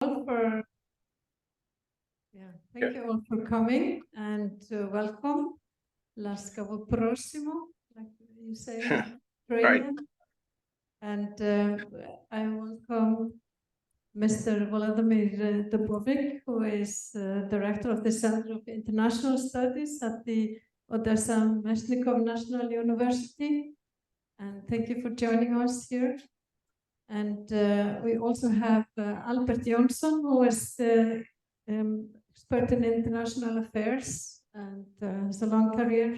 all for thank you all for coming and welcome. Laskavo prosimo, like you say in Ukrainian. And I welcome Mr. Volodymyr Dubovyk, who is director of the Center of International Studies at the Odessa Meshnikov National University. And thank you for joining us here. And we also have Alberti Jónssyni, who is the expert in international affairs and has a long career,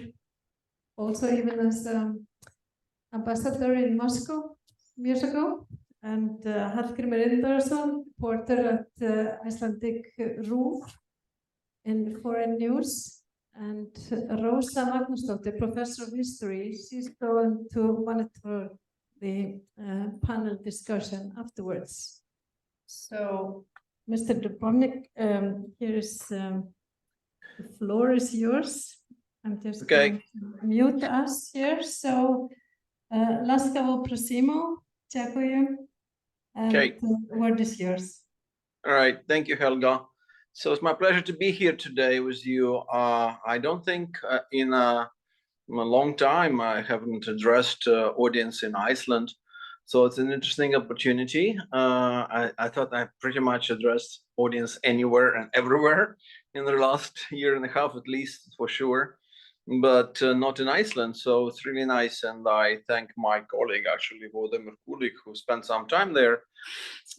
also even as ambassador in Moscow years ago. And Hallgrími Indriðasyni, reporter at Icelandic RÚV in foreign news. And Rósu Magnúsdóttur, professor of history. She's going to monitor the panel discussion afterwards. So, Mr. Dubovyk, here's the floor is yours. I'm just going to mute us here. So, laskavo prosimo, dziękuję. And the word is yours. All right, thank you, Helga. So it's my pleasure to be here today with you. I don't think in a long time I haven't addressed audience in Iceland, so it's an interesting opportunity. I thought I pretty much addressed audience anywhere and everywhere in the last year and a half, at least for sure, but not in Iceland. So it's really nice, and I thank my colleague, actually, Volodymyr Dubovyk, who spent some time there,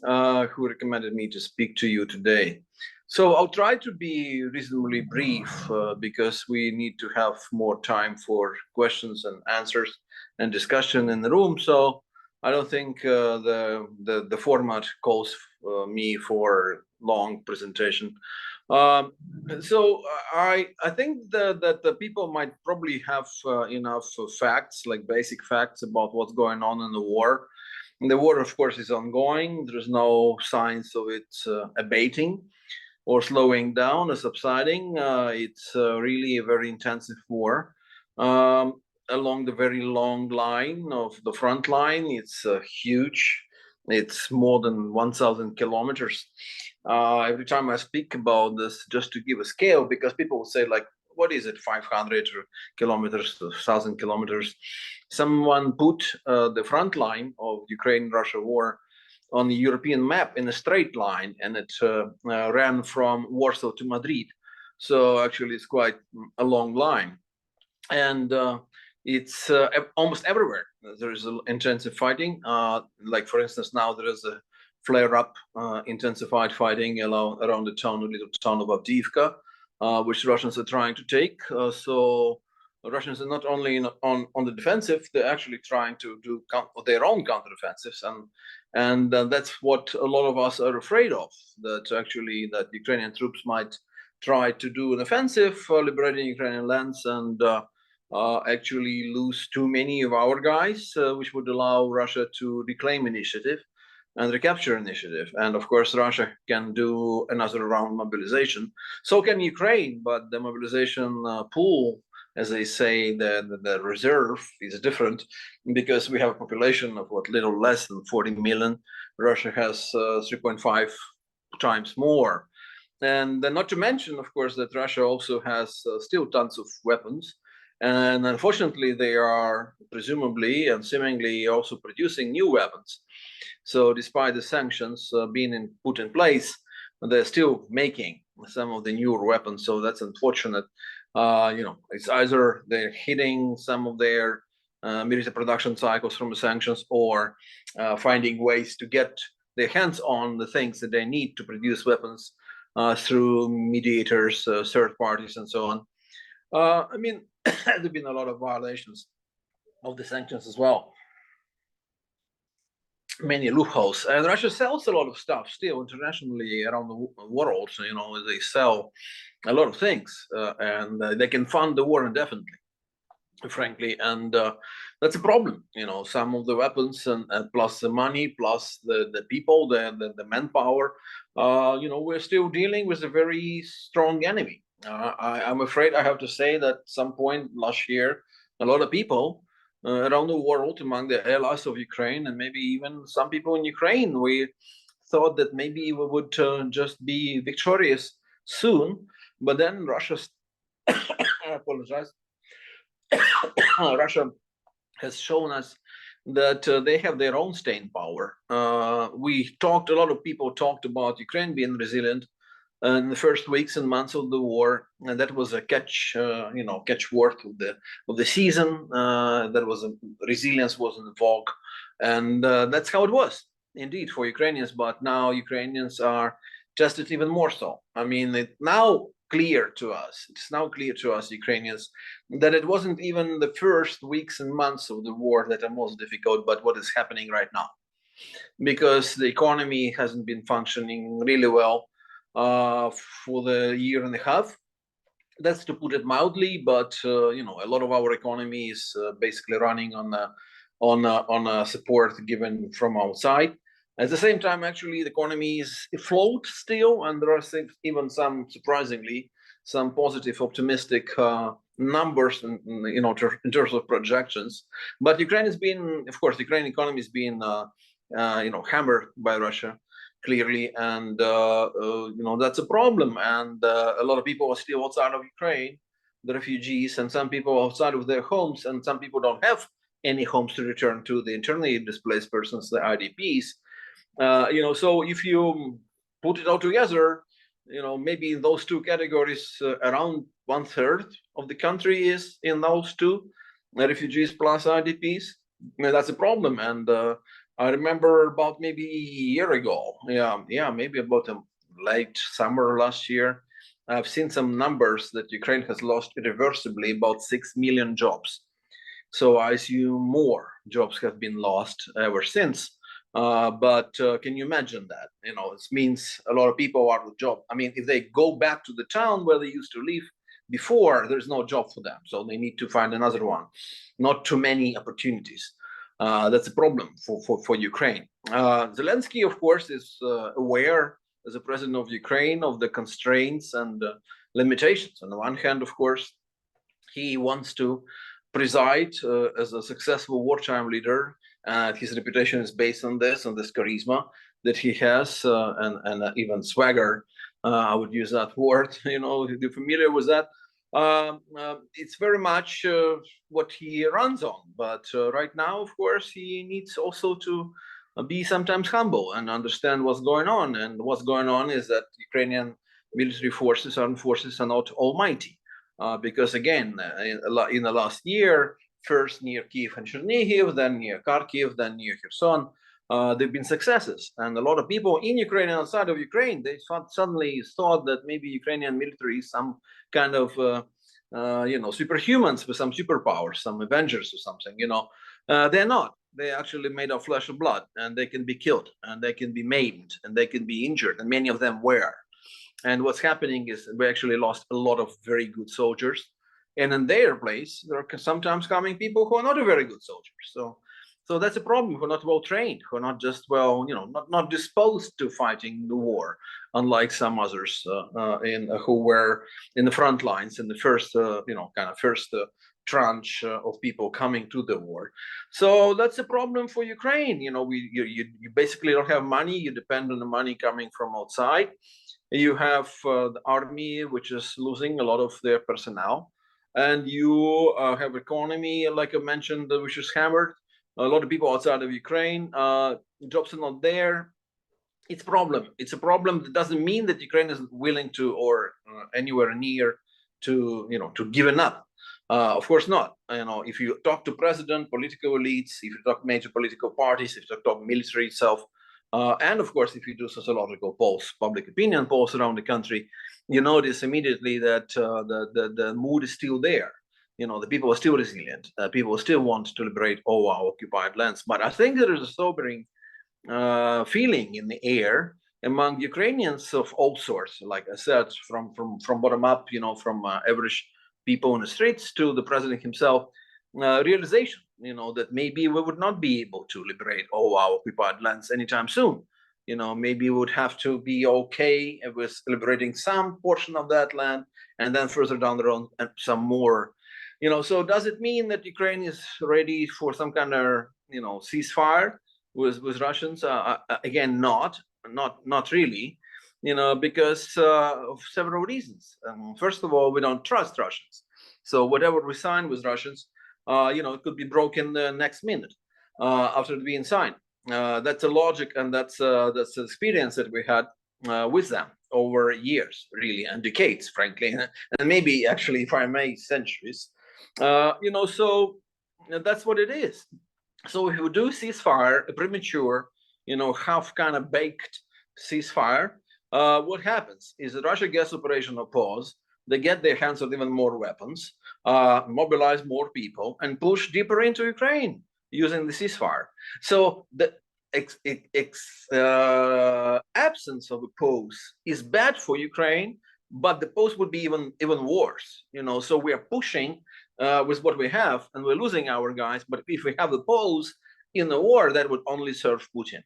who recommended me to speak to you today. So I'll try to be reasonably brief because we need to have more time for questions and answers and discussion in the room. So I don't think the format calls me for long presentation. So I think that the people might probably have enough facts, like basic facts about what's going on in the war. And the war, of course, is ongoing. There's no signs of it abating or slowing down or subsiding. It's really a very intensive war along the very long line of the front line. It's huge. It's more than 1,000 kilometers. Every time I speak about this, just to give a scale, because people will say, like, what is it, 500 kilometers, 1,000 kilometers? Someone put the front line of Ukraine-Russia war on the European map in a straight line, and it ran from Warsaw to Madrid. So actually it's quite a long line. And it's almost everywhere. There's intensive fighting. Like, for instance, now there is a flare-up, intensified fighting around the town, little town of Avdiivka, which Russians are trying to take. So the Russians are not only on the defensive, they're actually trying to do their own counteroffensives. And that's what a lot of us are afraid of, that actually that Ukrainian troops might try to do an offensive, liberating Ukrainian lands, and actually lose too many of our guys, which would allow Russia to reclaim initiative and recapture initiative. And of course, Russia can do another round mobilization. So can Ukraine, but the mobilization pool, as they say, the reserve is different, because we have a population of what, little less than 40 million. Russia has 3.5 times more. And not to mention, of course, that Russia also has still tons of weapons. And unfortunately, they are presumably and seemingly also producing new weapons. So despite the sanctions being put in place, they're still making some of the newer weapons. So that's unfortunate. It's either they're hitting some of their military production cycles from the sanctions, or finding ways to get their hands on the things that they need to produce weapons through mediators, third parties, and so on. I mean, there have been a lot of violations of the sanctions as well. Many loopholes. And Russia sells a lot of stuff still internationally around the world. So, they sell a lot of things, and they can fund the war indefinitely, frankly. And that's a problem. Some of the weapons and plus the money, plus the people, the manpower, we're still dealing with a very strong enemy. I'm afraid I have to say that at some point last year, a lot of people around the world, among the allies of Ukraine, and maybe even some people in Ukraine, we thought that maybe we would just be victorious soon, but then Russia, I apologize, Russia has shown us that they have their own staying power. A lot of people talked about Ukraine being resilient in the first weeks and months of the war, and that was a catchword of the season. That was resilience was in vogue, and that's how it was indeed for Ukrainians. But now Ukrainians are tested even more so. I mean, it's now clear to us, Ukrainians, that it wasn't even the first weeks and months of the war that are most difficult, but what is happening right now, because the economy hasn't been functioning really well for the year and a half. That's to put it mildly, but a lot of our economy is basically running on support given from outside. At the same time, actually, the economy is afloat still, and there are even surprisingly, some positive, optimistic numbers in terms of projections. But the Ukrainian economy is being hammered by Russia, clearly, and that's a problem. And a lot of people are still outside of Ukraine, the refugees, and some people outside of their homes, and some people don't have any homes to return to, the internally displaced persons, the IDPs. So if you put it all together, maybe in those two categories, around 1/3 of the country is in those two, refugees plus IDPs. That's a problem. And I remember about maybe a year ago, maybe about late summer last year, I've seen some numbers that Ukraine has lost irreversibly about 6 million jobs. So I assume more jobs have been lost ever since. But can you imagine that? It means a lot of people are out of job. I mean, if they go back to the town where they used to live before, there's no job for them. So they need to find another one. Not too many opportunities. That's a problem for Ukraine. Zelensky, of course, is aware as a president of Ukraine of the constraints and limitations. On the one hand, of course, he wants to preside as a successful wartime leader. His reputation is based on this charisma that he has, and even swagger. I would use that word. If you're familiar with that, it's very much what he runs on. But right now, of course, he needs also to be sometimes humble and understand what's going on. And what's going on is that Ukrainian military forces, armed forces, are not almighty. Because again, in the last year, first near Kiev and Chernihiv, then near Kharkiv, then near Kherson, there have been successes. And a lot of people in Ukraine and outside of Ukraine, they suddenly thought that maybe Ukrainian military is some kind of, superhumans with some superpowers, some Avengers or something. They're not. They're actually made of flesh and blood, and they can be killed, and they can be maimed, and they can be injured, and many of them were. And what's happening is we actually lost a lot of very good soldiers. And in their place, there are sometimes coming people who are not a very good soldiers. So that's a problem. Who are not well trained, who are not just not disposed to fighting the war, unlike some others who were in the front lines in the first, tranche of people coming to the war. So that's a problem for Ukraine. You basically don't have money. You depend on the money coming from outside. You have the army, which is losing a lot of their personnel. And you have economy, like I mentioned, which is hammered. A lot of people outside of Ukraine, jobs are not there. It's a problem. It's a problem that doesn't mean that Ukraine is willing to or anywhere near to giving up. Of course not. If you talk to president, political elites, if you talk major political parties, if you talk military itself, and of course, if you do sociological polls, public opinion polls around the country, you notice immediately that the mood is still there. The people are still resilient. People still want to liberate all our occupied lands. But I think there is a sobering feeling in the air among Ukrainians of all sorts. Like I said, from bottom up, from average people in the streets to the president himself, realization, that maybe we would not be able to liberate all our occupied lands anytime soon. Maybe we would have to be okay with liberating some portion of that land, and then further down the road, and some more. So does it mean that Ukraine is ready for some kind of, ceasefire with Russians? Again, not. not really, because of several reasons. First of all, we don't trust Russians. So whatever we sign with Russians, it could be broken the next minute after it being signed. That's a logic, and that's the experience that we had with them over years, really, and decades, frankly, and maybe actually, if I may, centuries. So that's what it is. So if we do ceasefire, a premature, half kind of baked ceasefire, what happens is that Russia gets operational pause, they get their hands on even more weapons, mobilize more people, and push deeper into Ukraine using the ceasefire. So the absence of a pause is bad for Ukraine, but the pause would be even worse. So we are pushing with what we have, and we're losing our guys. But if we have a pause in the war, that would only serve Putin.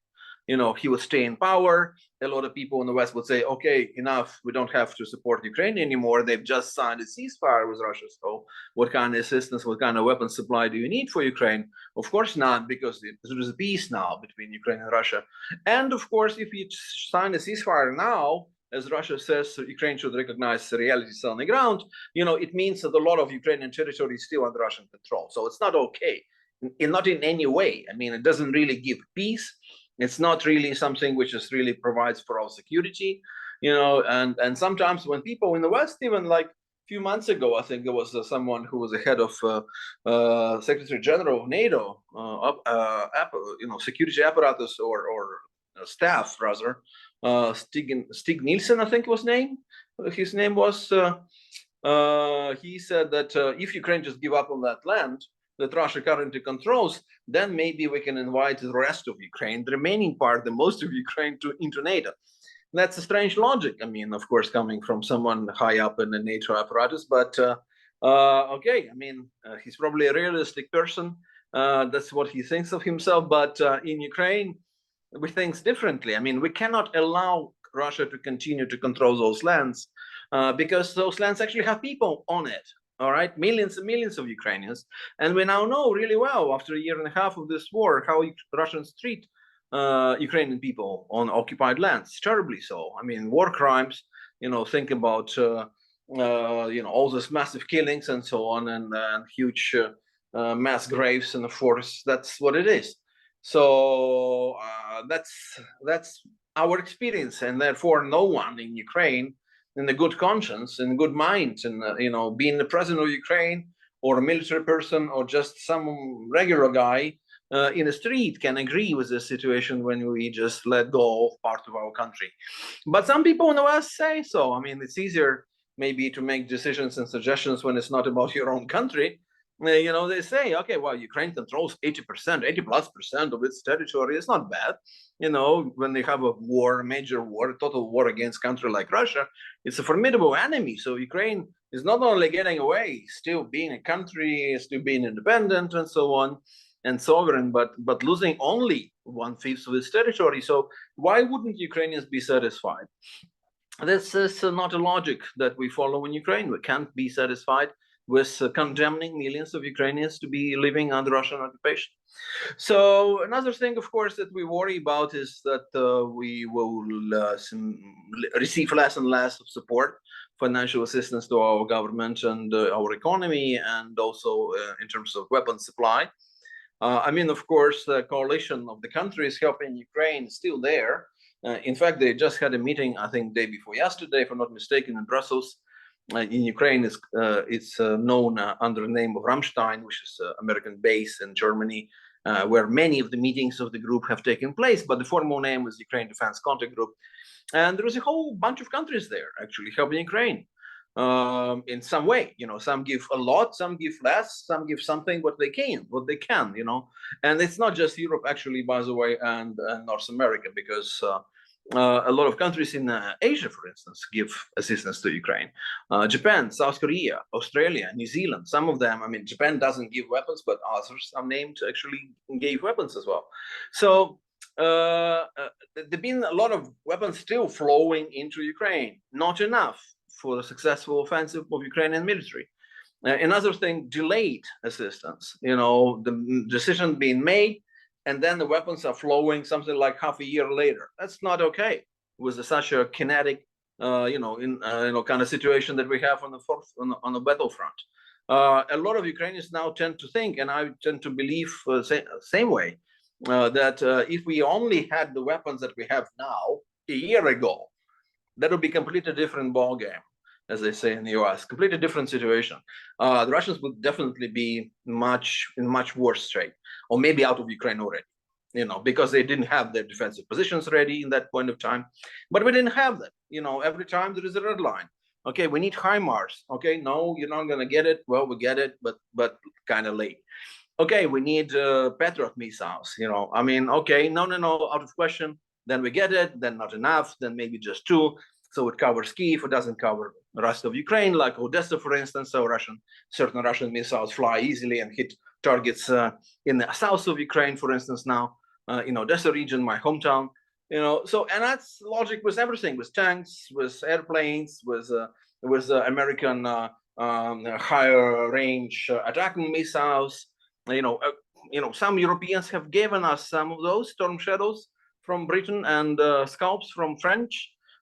He would stay in power. A lot of people in the West would say, okay, enough. We don't have to support Ukraine anymore. They've just signed a ceasefire with Russia. So what kind of assistance, what kind of weapon supply do you need for Ukraine? Of course not, because there is a peace now between Ukraine and Russia. And of course, if you sign a ceasefire now, as Russia says, Ukraine should recognize the realities on the ground, it means that a lot of Ukrainian territory is still under Russian control. So it's not okay, not in any way. I mean, it doesn't really give peace. It's not really something which is really provides for our security, and sometimes when people in the West, even like a few months ago, I think there was someone who was the head of Secretary General of NATO, security apparatus or staff rather, Stig Nielsen, I think was name. His name was. He said that if Ukraine just give up on that land that Russia currently controls, then maybe we can invite the rest of Ukraine, the remaining part, the most of Ukraine, into NATO. That's a strange logic. I mean, of course, coming from someone high up in the NATO apparatus, but okay. I mean, he's probably a realistic person. That's what he thinks of himself. But in Ukraine, we think differently. I mean, we cannot allow Russia to continue to control those lands because those lands actually have people on it. All right, millions and millions of Ukrainians. And we now know really well, after a year and a half of this war, how Russians treat Ukrainian people on occupied lands. Terribly so. I mean, war crimes, think about, all those massive killings and so on, and huge mass graves in the forests. That's what it is. So that's our experience. And therefore, no one in Ukraine in a good conscience, in good mind, and being the president of Ukraine or a military person or just some regular guy in the street can agree with this situation when we just let go of part of our country. But some people in the West say so. I mean, it's easier maybe to make decisions and suggestions when it's not about your own country. They say, okay, well, Ukraine controls 80+% of its territory. It's not bad. When they have a war, a major war, a total war against a country like Russia, it's a formidable enemy. So Ukraine is not only getting away, still being a country, still being independent and so on, and sovereign, but losing only 1/5 of its territory. So why wouldn't Ukrainians be satisfied? This is not a logic that we follow in Ukraine. We can't be satisfied with condemning millions of Ukrainians to be living under Russian occupation. So another thing, of course, that we worry about is that we will receive less and less of support, financial assistance to our government and our economy, and also in terms of weapons supply. I mean, of course, the coalition of the countries helping Ukraine is still there. In fact, they just had a meeting, I think, day before yesterday, if I'm not mistaken, in Brussels. In Ukraine, it's known under the name of Ramstein, which is an American base in Germany, where many of the meetings of the group have taken place. But the formal name is Ukraine Defense Contact Group. And there is a whole bunch of countries there actually helping Ukraine in some way. Some give a lot, some give less, some give something what they can. And it's not just Europe, actually, by the way, and North America, because a lot of countries in Asia, for instance, give assistance to Ukraine. Japan, South Korea, Australia, New Zealand, some of them, I mean, Japan doesn't give weapons, but others are named actually gave weapons as well. So there've been a lot of weapons still flowing into Ukraine, not enough for a successful offensive of Ukrainian military. Another thing, delayed assistance. The decision being made and then the weapons are flowing something like half a year later. That's not okay with such a kinetic, kind of situation that we have on the battlefront. A lot of Ukrainians now tend to think, and I tend to believe same way, that if we only had the weapons that we have now a year ago, that would be a completely different ball game, as they say in the US, completely different situation. The Russians would definitely be in much worse state, or maybe out of Ukraine already, because they didn't have their defensive positions ready in that point of time. But we didn't have that. Every time there is a red line. Okay, we need HIMARS. Okay, no, you're not going to get it. Well, we get it, but kind of late. Okay, we need Patriot missiles. Okay, no, out of question. Then we get it, then not enough, then maybe just 2. So it covers Kyiv, it doesn't cover the rest of Ukraine, like Odessa, for instance. So certain Russian missiles fly easily and hit targets in the south of Ukraine, for instance, now, in Odessa region, my hometown. And that's logic with everything, with tanks, with airplanes, with American higher range attacking missiles. Some Europeans have given us some of those Storm Shadows from Britain and Scalps from French,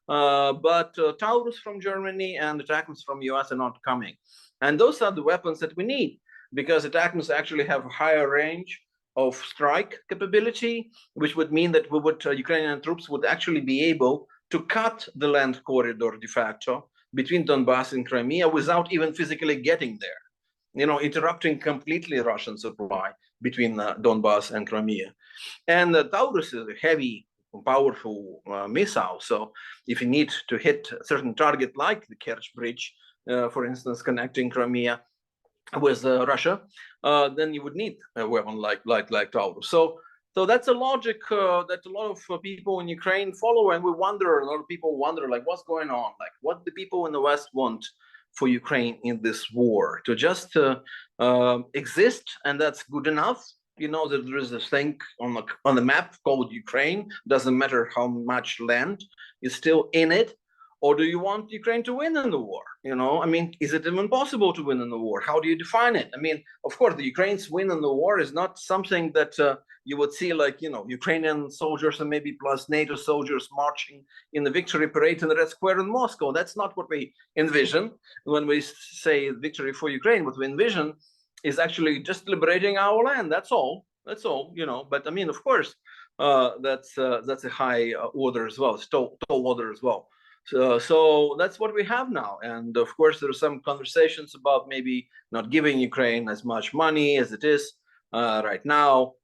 but Taurus from Germany and Attackers from US are not coming. And those are the weapons that we need, because Attackers actually have a higher range of strike capability, which would mean that Ukrainian troops would actually be able to cut the land corridor de facto between Donbass and Crimea without even physically getting there, interrupting completely Russian supply between Donbass and Crimea. And the Taurus is a heavy, powerful missile. So if you need to hit a certain target like the Kerch Bridge, for instance, connecting Crimea with Russia, then you would need a weapon like Taurus. So that's a logic that a lot of people in Ukraine follow, and a lot of people wonder, like, what's going on? Like, what the people in the West want for Ukraine in this war? To just exist, and that's good enough? That there is this thing on the map called Ukraine, doesn't matter how much land is still in it. Or do you want Ukraine to win in the war? Is it even possible to win in the war? How do you define it? Of course, the Ukraine's win in the war is not something that you would see like, Ukrainian soldiers and maybe plus NATO soldiers marching in the victory parade in the Red Square in Moscow. That's not what we envision when we say victory for Ukraine. What we envision is actually just liberating our land. That's all. But of course, that's a high order as well, tall order as well. So that's what we have now. And of course, there are some conversations about maybe not giving Ukraine as much money as it is right now.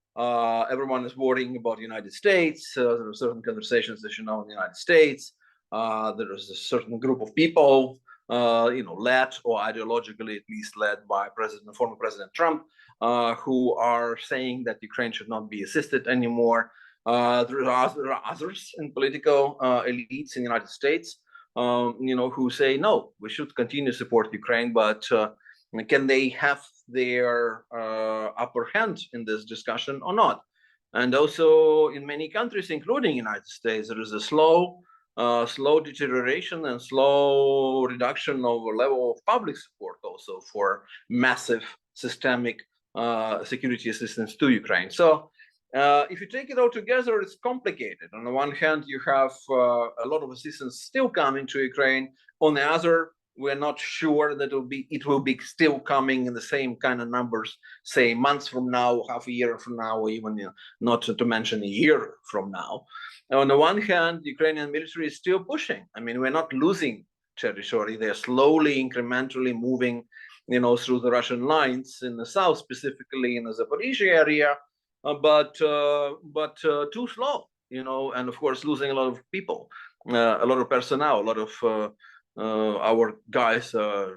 Everyone is worrying about the United States. There are certain conversations, as you know, in the United States. There is a certain group of people, led or ideologically at least led by former President Trump, who are saying that Ukraine should not be assisted anymore. There are others in political elites in the United States, who say, no, we should continue to support Ukraine, but can they have their upper hand in this discussion or not? And also in many countries, including the United States, there is a slow deterioration and slow reduction of the level of public support also for massive systemic security assistance to Ukraine. So if you take it all together, it's complicated. On the one hand, you have a lot of assistance still coming to Ukraine. On the other, we're not sure that it will be still coming in the same kind of numbers, say months from now, half a year from now, or even not to mention a year from now. On the one hand, the Ukrainian military is still pushing. We're not losing territory. They're slowly, incrementally moving, through the Russian lines in the south, specifically in the Zaporizhzhia area, but too slow, and of course losing a lot of people, a lot of personnel, a lot of our guys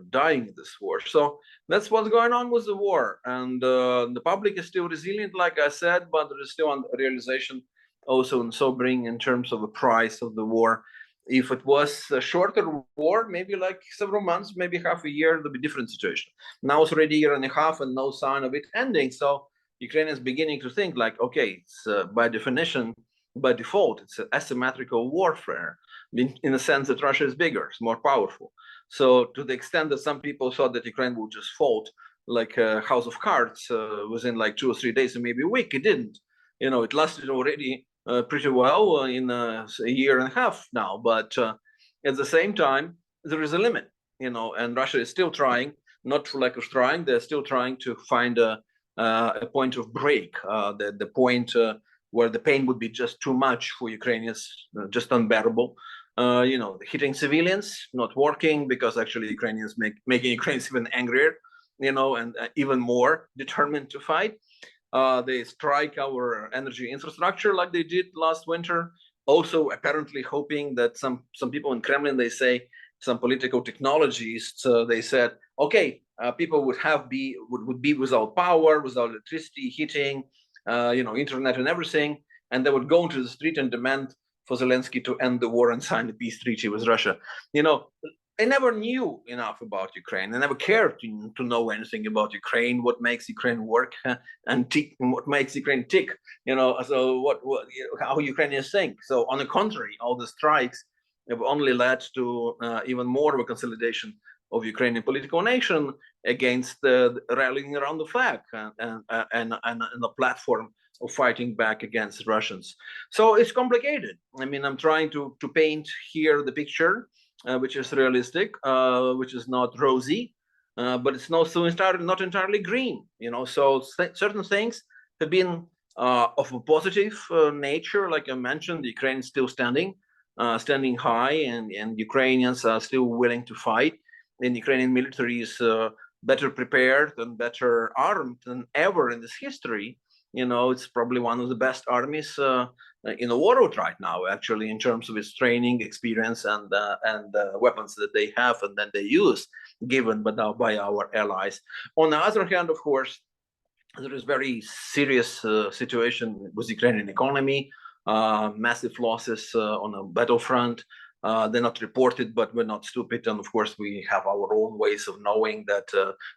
dying in this war. So that's what's going on with the war. And the public is still resilient, like I said, but there is still a realization also in sobering in terms of the price of the war. If it was a shorter war, maybe like several months, maybe half a year, there'll be a different situation. Now it's already a year and a half and no sign of it ending. So Ukraine is beginning to think like, okay, it's by definition, by default, it's an asymmetrical warfare in the sense that Russia is bigger, it's more powerful. So to the extent that some people thought that Ukraine would just fold like a house of cards within like 2 or 3 days or maybe a week, it didn't. It lasted already pretty well in a year and a half now, but at the same time, there is a limit, and Russia is still trying, not for lack of trying, they're still trying to find a point of break, the point where the pain would be just too much for Ukrainians, just unbearable. Hitting civilians, not working, because actually Ukrainians making Ukrainians even angrier, and even more determined to fight. They strike our energy infrastructure like they did last winter. Also, apparently hoping that some people in Kremlin, they say, some political technologists, they said, okay, people would be without power, without electricity, heating, internet and everything, and they would go into the street and demand for Zelensky to end the war and sign the peace treaty with Russia. I never knew enough about Ukraine. I never cared to know anything about Ukraine, what makes Ukraine work and tick, what makes Ukraine tick. So how Ukrainians think. So on the contrary, all the strikes have only led to even more of a consolidation of Ukrainian political nation against the rallying around the flag and the platform of fighting back against Russians. So it's complicated. I mean, I'm trying to paint here the picture, which is realistic, which is not rosy, but it's also not entirely green. So certain things have been of a positive nature. Like I mentioned, Ukraine is still standing high, and Ukrainians are still willing to fight. And Ukrainian military is better prepared and better armed than ever in this history. It's probably one of the best armies in the world right now, actually, in terms of its training, experience, and weapons that they have and then they use, given by our allies. On the other hand, of course, there is very serious situation with the Ukrainian economy, massive losses on a battlefront. They're not reported, but we're not stupid. And of course, we have our own ways of knowing that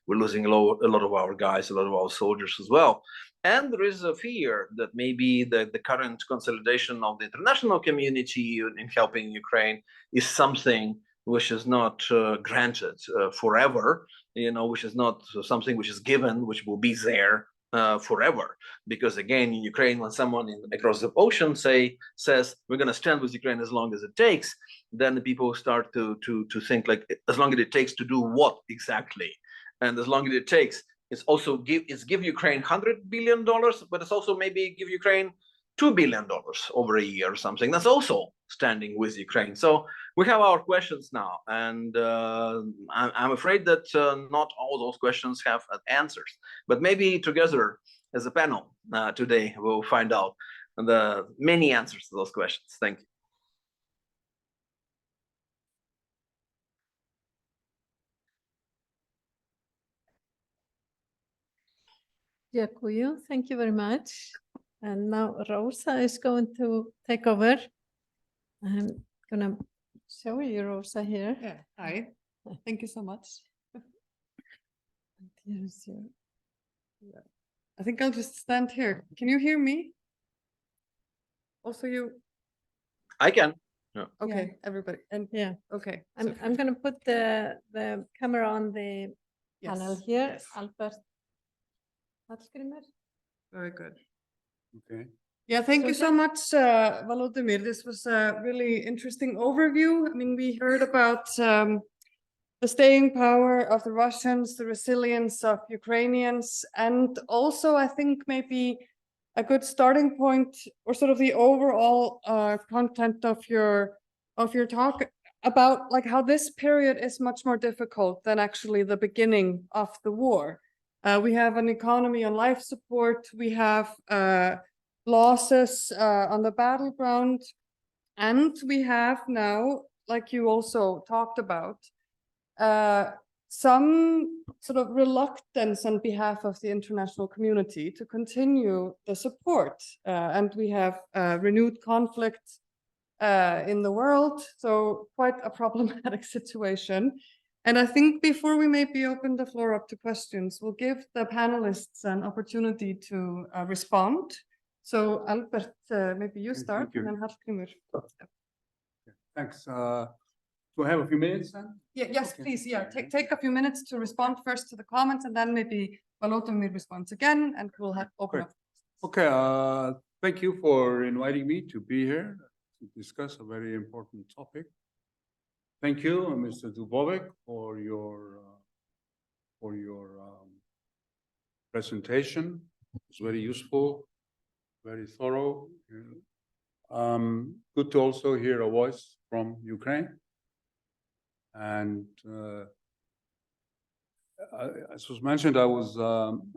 we're losing a lot of our guys, a lot of our soldiers as well. And there is a fear that maybe the current consolidation of the international community in helping Ukraine is something which is not granted forever, which is not something which is given, which will be there forever. Because again, in Ukraine, when someone across the ocean says we're going to stand with Ukraine as long as it takes, then the people start to think like, as long as it takes to do what exactly, and as long as it takes, it's also give Ukraine $100 billion, but it's also maybe give Ukraine $2 billion over a year or something. That's also standing with Ukraine. So we have our questions now, and I'm afraid that not all those questions have answers. But maybe together as a panel today, we'll find out the many answers to those questions. Thank you. Dziękuję. Thank you very much. And now Rosa is going to take over. I'm going to show you Rosa here. Yeah, hi. Thank you so much. Here's your... I think I'll just stand here. Can you hear me? Also you? I can. Yeah. Okay, everybody. And yeah. Okay. I'm going to put the camera on the panel here. Yes. Alberti. Very good. Okay. Yeah, thank you so much, Volodymyr. This was a really interesting overview. I mean, we heard about the staying power of the Russians, the resilience of Ukrainians, and also I think maybe a good starting point, or sort of the overall content of your talk about like how this period is much more difficult than actually the beginning of the war. We have an economy on life support. We have losses on the battleground, and we have now, like you also talked about, some sort of reluctance on behalf of the international community to continue the support, and we have renewed conflict in the world, so quite a problematic situation. And I think before we maybe open the floor up to questions, we'll give the panelists an opportunity to respond. So Albert, maybe you start, and then Hallgrímur. Thanks. Do I have a few minutes then? Yeah, yes, Okay. please. Yeah, take a few minutes to respond first to the comments, and then maybe Volodymyr responds again, and we'll have open up. Okay. thank you for inviting me to be here to discuss a very important topic. Thank you, Mr. Dubovyk, for your presentation. It's very useful, very thorough. Good to also hear a voice from Ukraine. And as was mentioned, I was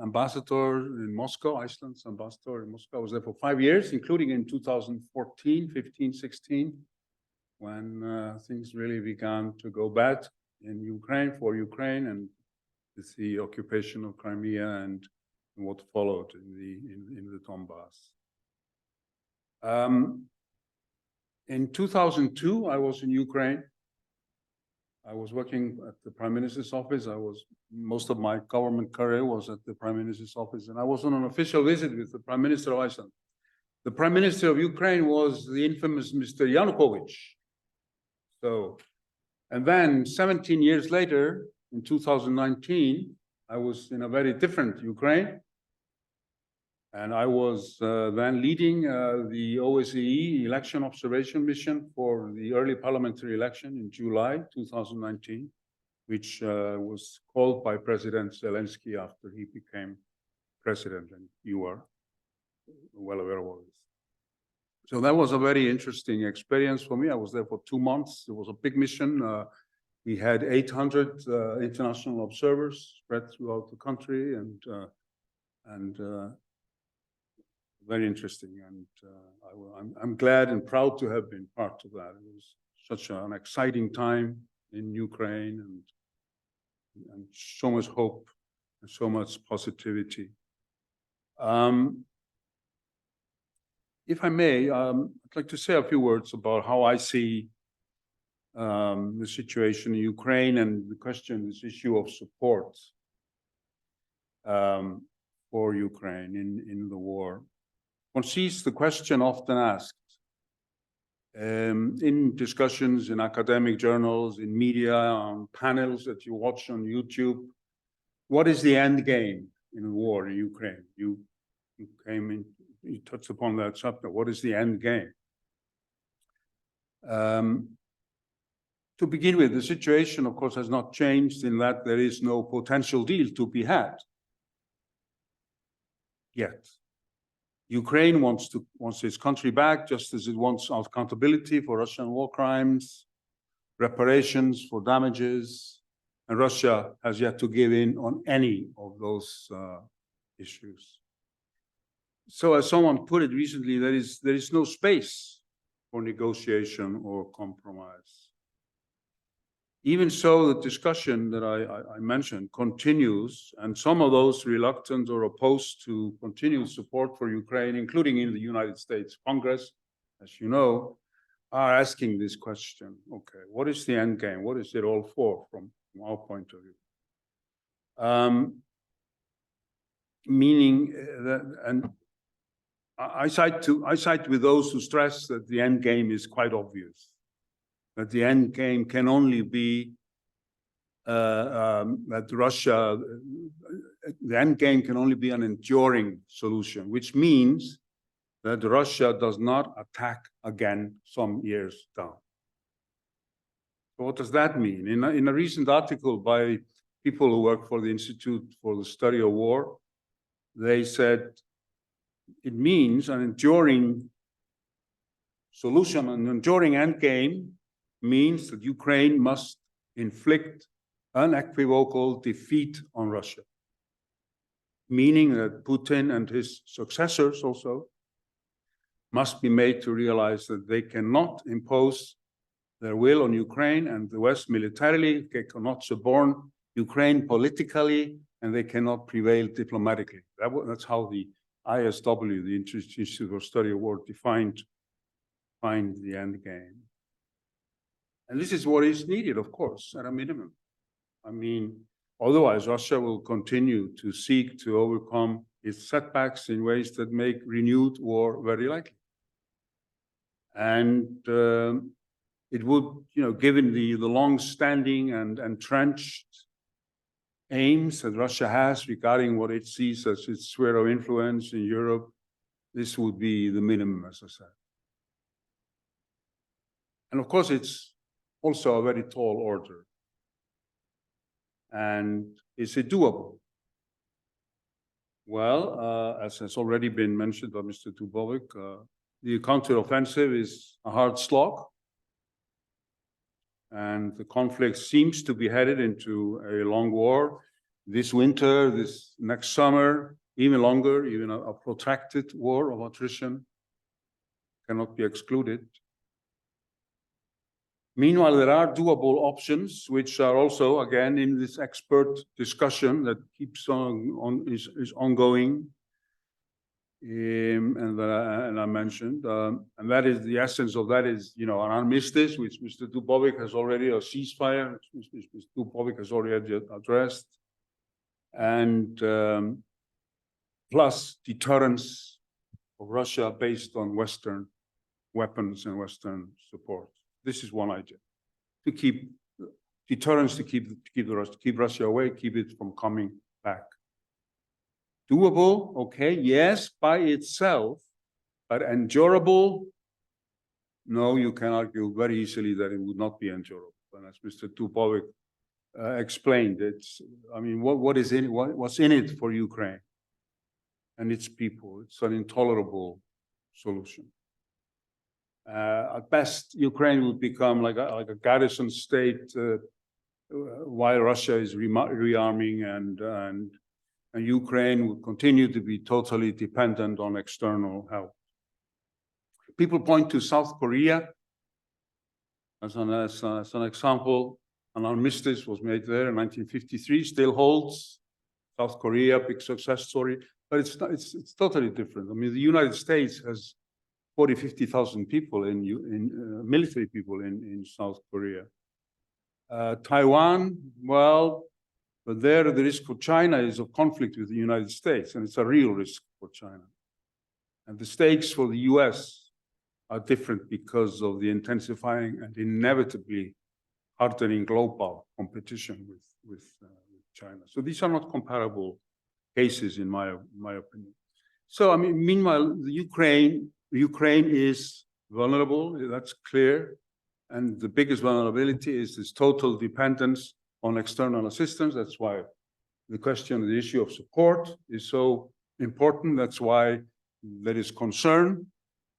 ambassador in Moscow, Iceland's ambassador in Moscow. I was there for 5 years, including in 2014, 15, 16, when things really began to go bad in Ukraine, for Ukraine, and with the occupation of Crimea and what followed in the Donbass. In 2002, I was in Ukraine. I was working at the Prime Minister's office. Most of my government career was at the Prime Minister's office, and I was on an official visit with the Prime Minister of Iceland. The Prime Minister of Ukraine was the infamous Mr. Yanukovych. And then 17 years later, in 2019, I was in a very different Ukraine. And I was then leading the OSCE election observation mission for the early parliamentary election in July 2019, which was called by President Zelensky after he became president, and you are well aware of all this. So that was a very interesting experience for me. I was there for 2 months. It was a big mission. We had 800 international observers spread throughout the country, and very interesting, and I'm glad and proud to have been part of that. It was such an exciting time in Ukraine, and so much hope and so much positivity. If I may, I'd like to say a few words about how I see the situation in Ukraine and the question, this issue of support for Ukraine in the war. One sees the question often asked in discussions, in academic journals, in media, on panels that you watch on YouTube. What is the end game in the war in Ukraine? You touched upon that chapter. What is the end game? To begin with, the situation, of course, has not changed in that there is no potential deal to be had yet. Ukraine wants its country back, just as it wants accountability for Russian war crimes, reparations for damages, and Russia has yet to give in on any of those issues. So, as someone put it recently, there is no space for negotiation or compromise. Even so, the discussion that I mentioned continues, and some of those reluctant or opposed to continued support for Ukraine, including in the United States Congress, as you know, are asking this question. Okay, what is the end game? What is it all for from our point of view? Meaning that, and I side with those who stress that the end game is quite obvious. That the end game can only be that Russia, the end game can only be an enduring solution, which means that Russia does not attack again some years down. So what does that mean? In a recent article by people who work for the Institute for the Study of War, they said it means an enduring solution, an enduring end game means that Ukraine must inflict unequivocal defeat on Russia, meaning that Putin and his successors also must be made to realize that they cannot impose their will on Ukraine and the West militarily, they cannot suborn Ukraine politically, and they cannot prevail diplomatically. That's how the ISW, the Institute for Study of War, defined the end game. And this is what is needed, of course, at a minimum. I mean, otherwise, Russia will continue to seek to overcome its setbacks in ways that make renewed war very likely. And it would, given the long-standing and entrenched aims that Russia has regarding what it sees as its sphere of influence in Europe, This would be the minimum, as I said. And of course, it's also a very tall order. And is it doable? Well, as has already been mentioned by Mr. Dubovyk, the counteroffensive is a hard slog. And the conflict seems to be headed into a long war this winter, this next summer, even longer, even a protracted war of attrition cannot be excluded. Meanwhile, there are doable options, which are also, again, in this expert discussion that keeps is ongoing, and I mentioned, and that is the essence of that is, an armistice, which Mr. Dubovyk has already, a ceasefire, which Mr. Dubovyk has already addressed, and plus deterrence of Russia based on Western weapons and Western support. This is one idea: to keep deterrence, to keep Russia away, keep it from coming back. Doable, okay, yes, by itself, but endurable? No, you can argue very easily that it would not be endurable. And as Mr. Dubovyk explained, what's in it for Ukraine and its people? It's an intolerable solution. At best, Ukraine would become like a garrison state while Russia is rearming, and Ukraine would continue to be totally dependent on external help. People point to South Korea as an example. An armistice was made there in 1953, still holds. South Korea, big success story, but it's totally different. I mean, the United States has 50,000 people military people in South Korea. Taiwan, well, but there the risk for China is of conflict with the United States, and it's a real risk for China. And the stakes for the US are different because of the intensifying and inevitably hardening global competition with China. So these are not comparable cases, in my opinion. So, meanwhile, the Ukraine is vulnerable, that's clear. And the biggest vulnerability is this total dependence on external assistance. That's why the issue of support is so important. That's why there is concern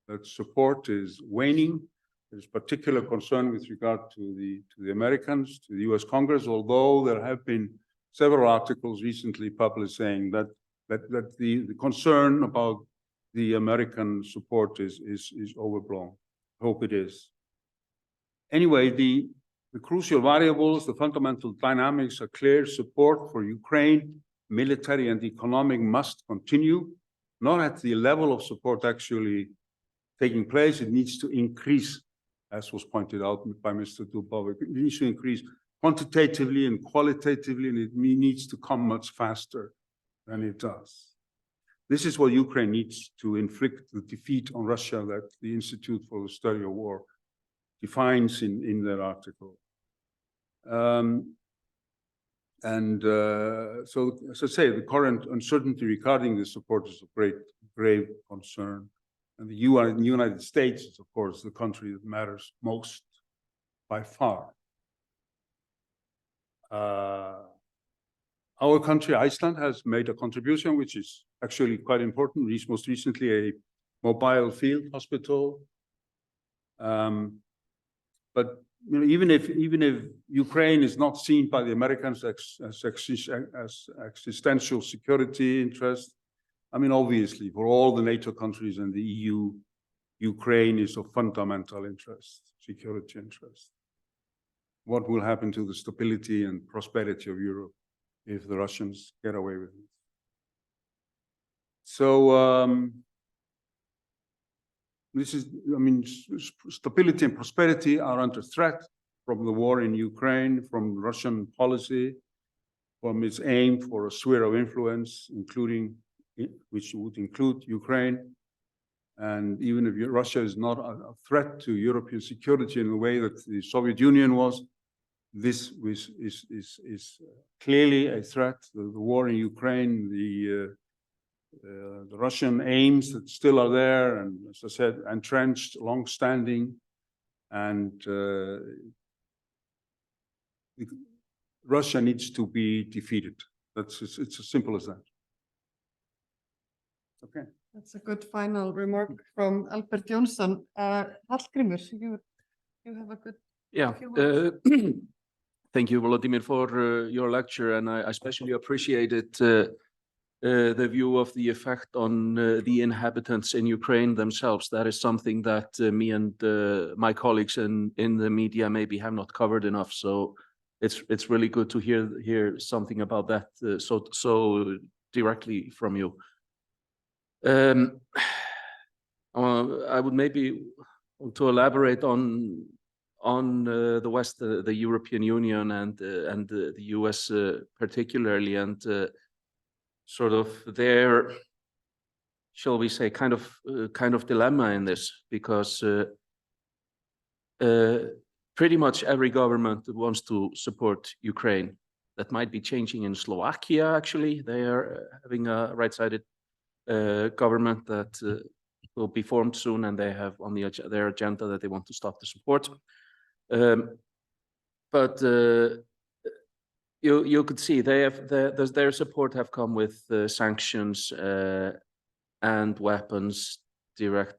that support is waning. There's particular concern with regard to the Americans, to the US Congress, although there have been several articles recently published saying that the concern about the American support is overblown. I hope it is. Anyway, the crucial variables, the fundamental dynamics are clear. Support for Ukraine, military and economic, must continue, not at the level of support actually taking place. It needs to increase, as was pointed out by Mr. Dubovyk. It needs to increase quantitatively and qualitatively, and it needs to come much faster than it does. This is what Ukraine needs to inflict the defeat on Russia that the Institute for the Study of War defines in their article. So, as I say, the current uncertainty regarding this support is of grave concern. And the United States is, of course, the country that matters most by far. Our country, Iceland, has made a contribution, which is actually quite important. Most recently, a mobile field hospital. But even if Ukraine is not seen by the Americans as existential security interest, obviously, for all the NATO countries and the EU, Ukraine is of fundamental interest, security interest. What will happen to the stability and prosperity of Europe if the Russians get away with it? So this is, stability and prosperity are under threat from the war in Ukraine, from Russian policy, from its aim for a sphere of influence, which would include Ukraine. And even if Russia is not a threat to European security in the way that the Soviet Union was, this is clearly a threat. The war in Ukraine, The Russian aims that still are there, and as I said, entrenched, long-standing, and Russia needs to be defeated. It's as simple as that. Okay. That's a good final remark from Alberti Jónsson. Hallgrímur, you have a good. Yeah. Thank you, Volodymyr, for your lecture, and I especially appreciated the view of the effect on the inhabitants in Ukraine themselves. That is something that me and my colleagues in the media maybe have not covered enough. So it's really good to hear something about that so directly from you. I would maybe want to elaborate on the West, the European Union, and the US particularly, and sort of their, shall we say, kind of dilemma in this, because pretty much every government wants to support Ukraine. That might be changing in Slovakia. Actually, they are having a right-sided government that will be formed soon, and they have on their agenda that they want to stop the support. But you could see they have their support have come with sanctions and weapons, direct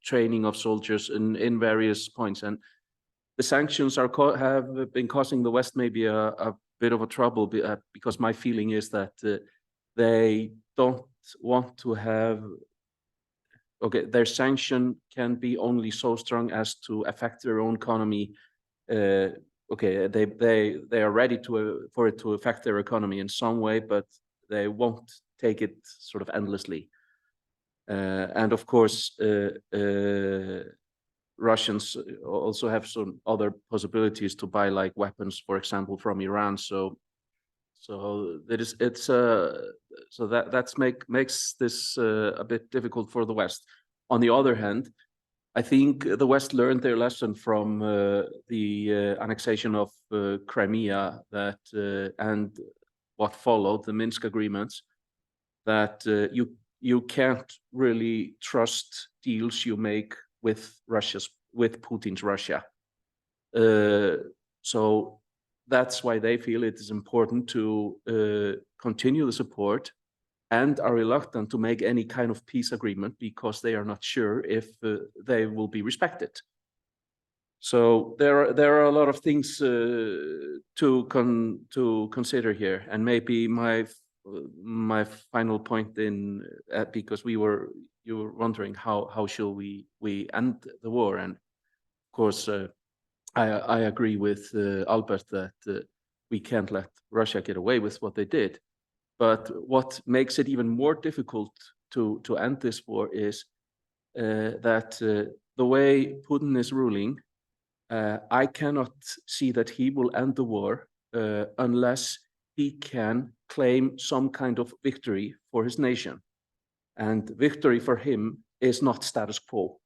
training of soldiers in various points, and the sanctions have been causing the West maybe a bit of a trouble, because my feeling is that they don't want to have. Okay, their sanction can be only so strong as to affect their own economy. Okay, they are ready for it to affect their economy in some way, but they won't take it sort of endlessly. And of course, Russians also have some other possibilities to buy, like weapons, for example, from Iran. So that makes this a bit difficult for the West. On the other hand, I think the West learned their lesson from the annexation of Crimea, and what followed, the Minsk agreements, that you can't really trust deals you make with Putin's Russia. So that's why they feel it is important to continue the support, and are reluctant to make any kind of peace agreement, because they are not sure if they will be respected. So there are a lot of things to consider here, and maybe my final point because you were wondering how shall we end the war, and of course I agree with Albert that we can't let Russia get away with what they did. But what makes it even more difficult to end this war is that the way Putin is ruling, I cannot see that he will end the war unless he can claim some kind of victory for his nation. And victory for him is not status quo.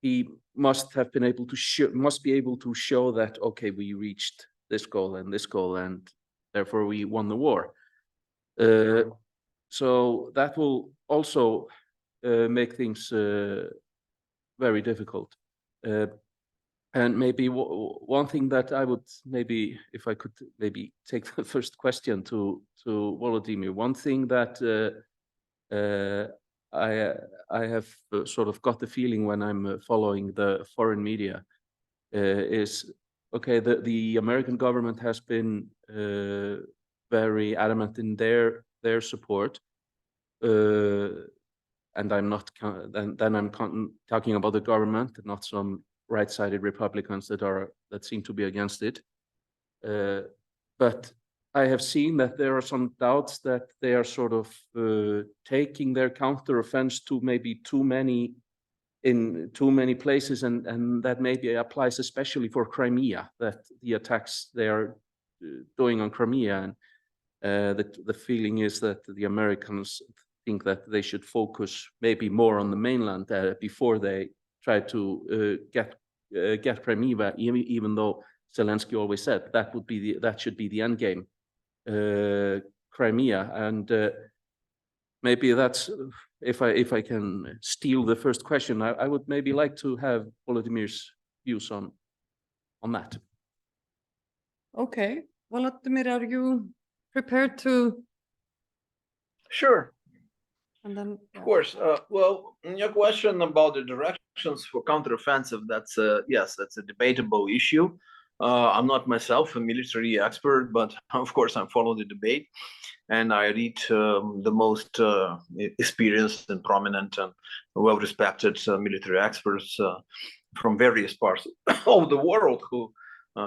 He must be able to show that, okay, we reached this goal, and therefore we won the war. So that will also make things very difficult. And maybe one thing that I would maybe, if I could maybe take the first question to Volodymyr, one thing that I have sort of got the feeling when I'm following the foreign media is, okay, the American government has been very adamant in their support, and I'm not I'm talking about the government, not some right-sided Republicans that seem to be against it. But I have seen that there are some doubts that they are sort of taking their counteroffense to maybe in too many places, and that maybe applies especially for Crimea, that the attacks they are doing on Crimea, and the feeling is that the Americans think that they should focus maybe more on the mainland before they try to get Crimea, even though Zelensky always said that should be the end game, Crimea. And maybe that's, if I can steal the first question, I would maybe like to have Volodymyr's views on that. Okay, Volodymyr, are you prepared to? Sure. And then, Of course. Well, your question about the directions for counteroffensive, that's yes, that's a debatable issue. I'm not myself a military expert, but of course I follow the debate, and I read the most experienced and prominent and well-respected military experts from various parts of the world who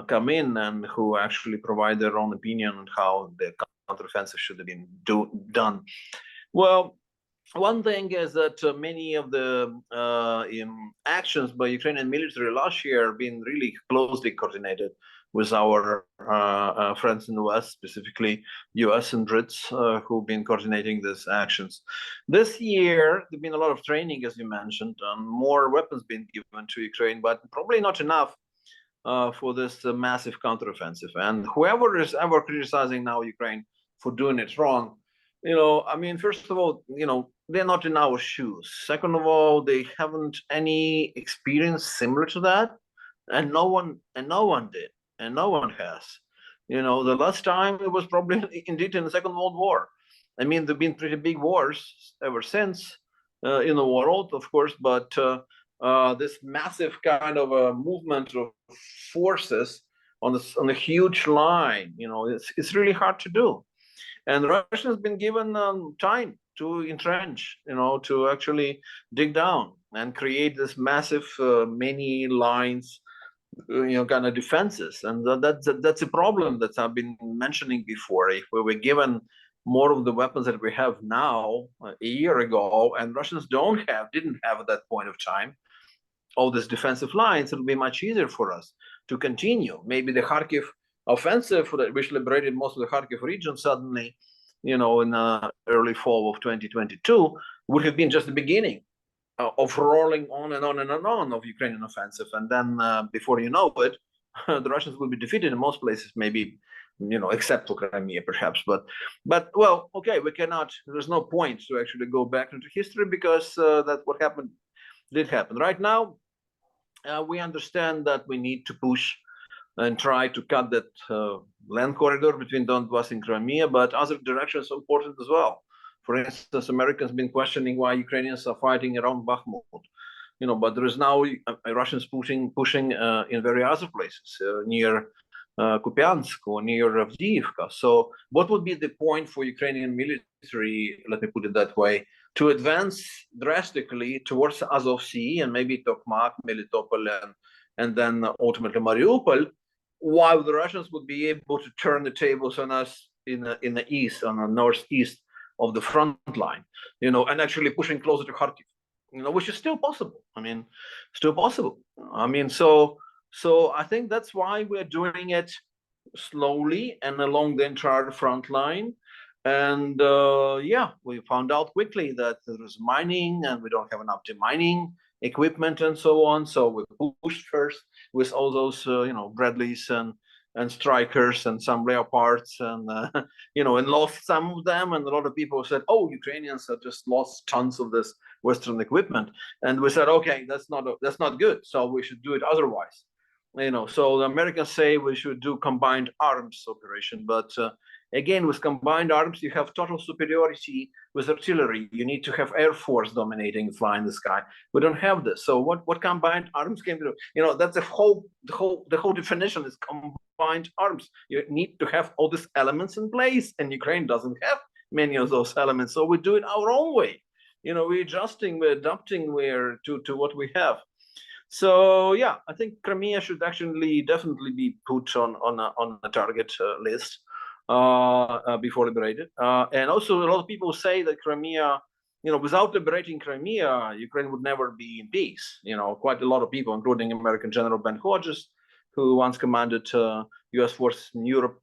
come in and who actually provide their own opinion on how the counteroffensive should have been done. Well, one thing is that many of the actions by Ukrainian military last year have been really closely coordinated with our friends in the West, specifically US and Brits, who've been coordinating these actions. This year, there's been a lot of training, as you mentioned, and more weapons being given to Ukraine, but probably not enough for this massive counteroffensive. And whoever is ever criticizing now Ukraine for doing it wrong, I mean, first of all, they're not in our shoes. Second of all, they haven't any experience similar to that, and no one did, and no one has. The last time it was probably indeed in the Second World War. I mean, there've been pretty big wars ever since in the world, of course, but this massive kind of a movement of forces on a huge line, it's really hard to do. And Russia has been given time to entrench, to actually dig down and create this massive, many lines, kind of defenses. And that's a problem that I've been mentioning before. If we were given more of the weapons that we have now, a year ago, and Russians didn't have at that point of time, all these defensive lines, it would be much easier for us to continue. Maybe the Kharkiv offensive, which liberated most of the Kharkiv region suddenly, in the early fall of 2022, would have been just the beginning of rolling on and on and on of Ukrainian offensive. And then before you know it, the Russians will be defeated in most places, maybe, except for Crimea, perhaps. But well, okay, we cannot, there's no point to actually go back into history because that what happened did happen. Right now, we understand that we need to push and try to cut that land corridor between Donbass and Crimea, but other directions are important as well. For instance, Americans have been questioning why Ukrainians are fighting around Bakhmut, but there is now Russians pushing in various other places near Kupiansk or near Avdiivka. So what would be the point for Ukrainian military, let me put it that way, to advance drastically towards Azov Sea and maybe Tokmak, Melitopol, and then ultimately Mariupol, while the Russians would be able to turn the tables on us in the east, on the northeast of the front line, and actually pushing closer to Kharkiv, which is still possible. I mean, still possible. I mean, so I think that's why we're doing it slowly and along the entire front line. And we found out quickly that there is mining and we don't have enough demining equipment and so on. So we pushed first with all those, Bradleys and Strikers and some Leopards and, and lost some of them. And a lot of people said, oh, Ukrainians have just lost tons of this Western equipment. And we said, okay, that's not good. So we should do it otherwise. So the Americans say we should do combined arms operation, but again, with combined arms, you have total superiority with artillery. You need to have Air Force dominating, flying the sky. We don't have this. So what combined arms can do? That's the whole definition is combined arms. You need to have all these elements in place, and Ukraine doesn't have many of those elements. So we do it our own way. We're adjusting, we're adapting, to what we have. So yeah, I think Crimea should actually definitely be put on a target list before liberated. And also, a lot of people say that Crimea, without liberating Crimea, Ukraine would never be in peace. Quite a lot of people, including American General Ben Hodges, who once commanded U.S. forces in Europe.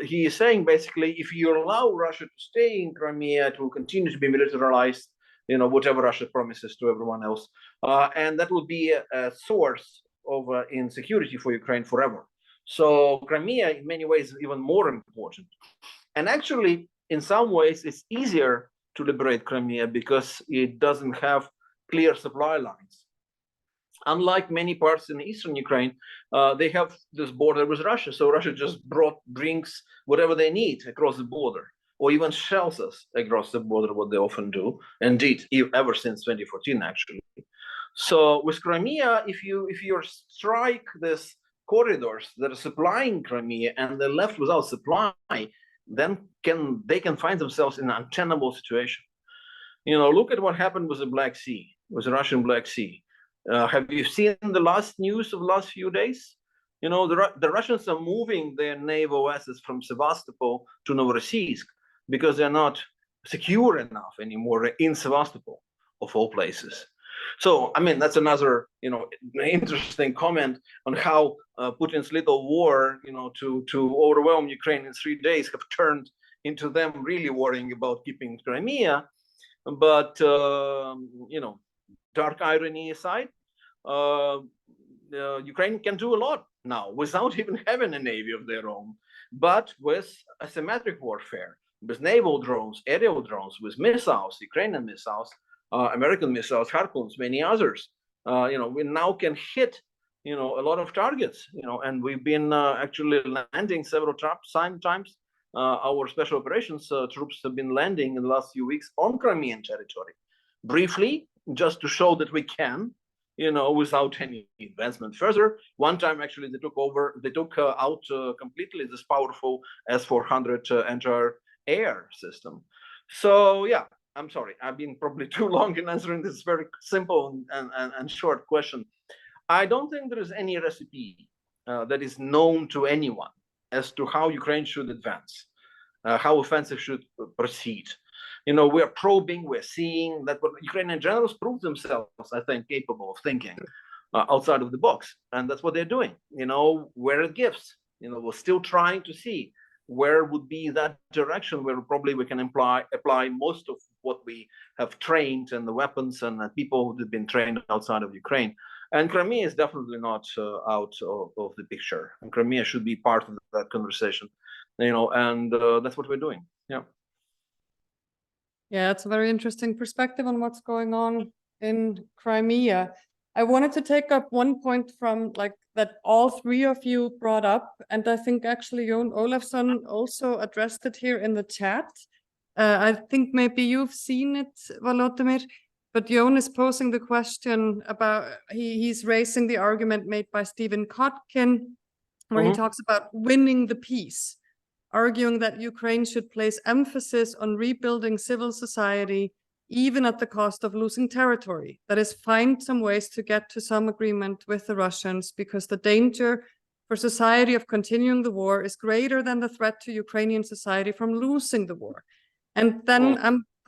He is saying basically, if you allow Russia to stay in Crimea, it will continue to be militarized. Whatever Russia promises to everyone else, and that will be a source of insecurity for Ukraine forever. So Crimea, in many ways, is even more important. And actually, in some ways, it's easier to liberate Crimea because it doesn't have clear supply lines. Unlike many parts in eastern Ukraine, they have this border with Russia. So Russia just brings whatever they need across the border, or even shells us across the border, what they often do. Indeed, ever since 2014, actually. So with Crimea, if you strike these corridors that are supplying Crimea and they're left without supply, then they can find themselves in an untenable situation. You know, look at what happened with the Black Sea, with the Russian Black Sea. Have you seen the last news of the last few days? You know, the Russians are moving their naval assets from Sevastopol to Novorossiysk because they're not secure enough anymore in Sevastopol, of all places. So, I mean, that's another, you know, interesting comment on how Putin's little war, you know, to overwhelm Ukraine in 3 days have turned into them really worrying about keeping Crimea. But, you know, dark irony aside, Ukraine can do a lot now without even having a navy of their own, but with asymmetric warfare, with naval drones, aerial drones, with missiles, Ukrainian missiles, American missiles, Harpoons, many others. You know, we now can hit, you know, a lot of targets, you know, and we've been actually landing several times. Our special operations troops have been landing in the last few weeks on Crimean territory, briefly, just to show that we can, you know, without any advancement further. One time, actually, they took out completely this powerful S-400 anti-air system. So, yeah, I'm sorry, I've been probably too long in answering this very simple and short question. I don't think there is any recipe that is known to anyone as to how Ukraine should advance, how offensive should proceed. You know, we're probing, we're seeing that what Ukrainian generals prove themselves, I think, capable of thinking outside of the box. And that's what they're doing, you know, where it gives. You know, we're still trying to see where would be that direction where probably we can apply most of what we have trained and the weapons and the people who've been trained outside of Ukraine. And Crimea is definitely not out of the picture. And Crimea should be part of that conversation, you know, and that's what we're doing. Yeah. Yeah, it's a very interesting perspective on what's going on in Crimea. I wanted to take up one point from like that all three of you brought up, and I think actually Jón Ólafsson also addressed it here in the chat. I think maybe you've seen it, Volodymyr, but Jón is posing the question about, he's raising the argument made by Stephen Kotkin, where he talks about winning the peace, arguing that Ukraine should place emphasis on rebuilding civil society, even at the cost of losing territory. That is, find some ways to get to some agreement with the Russians, because the danger for society of continuing the war is greater than the threat to Ukrainian society from losing the war. And then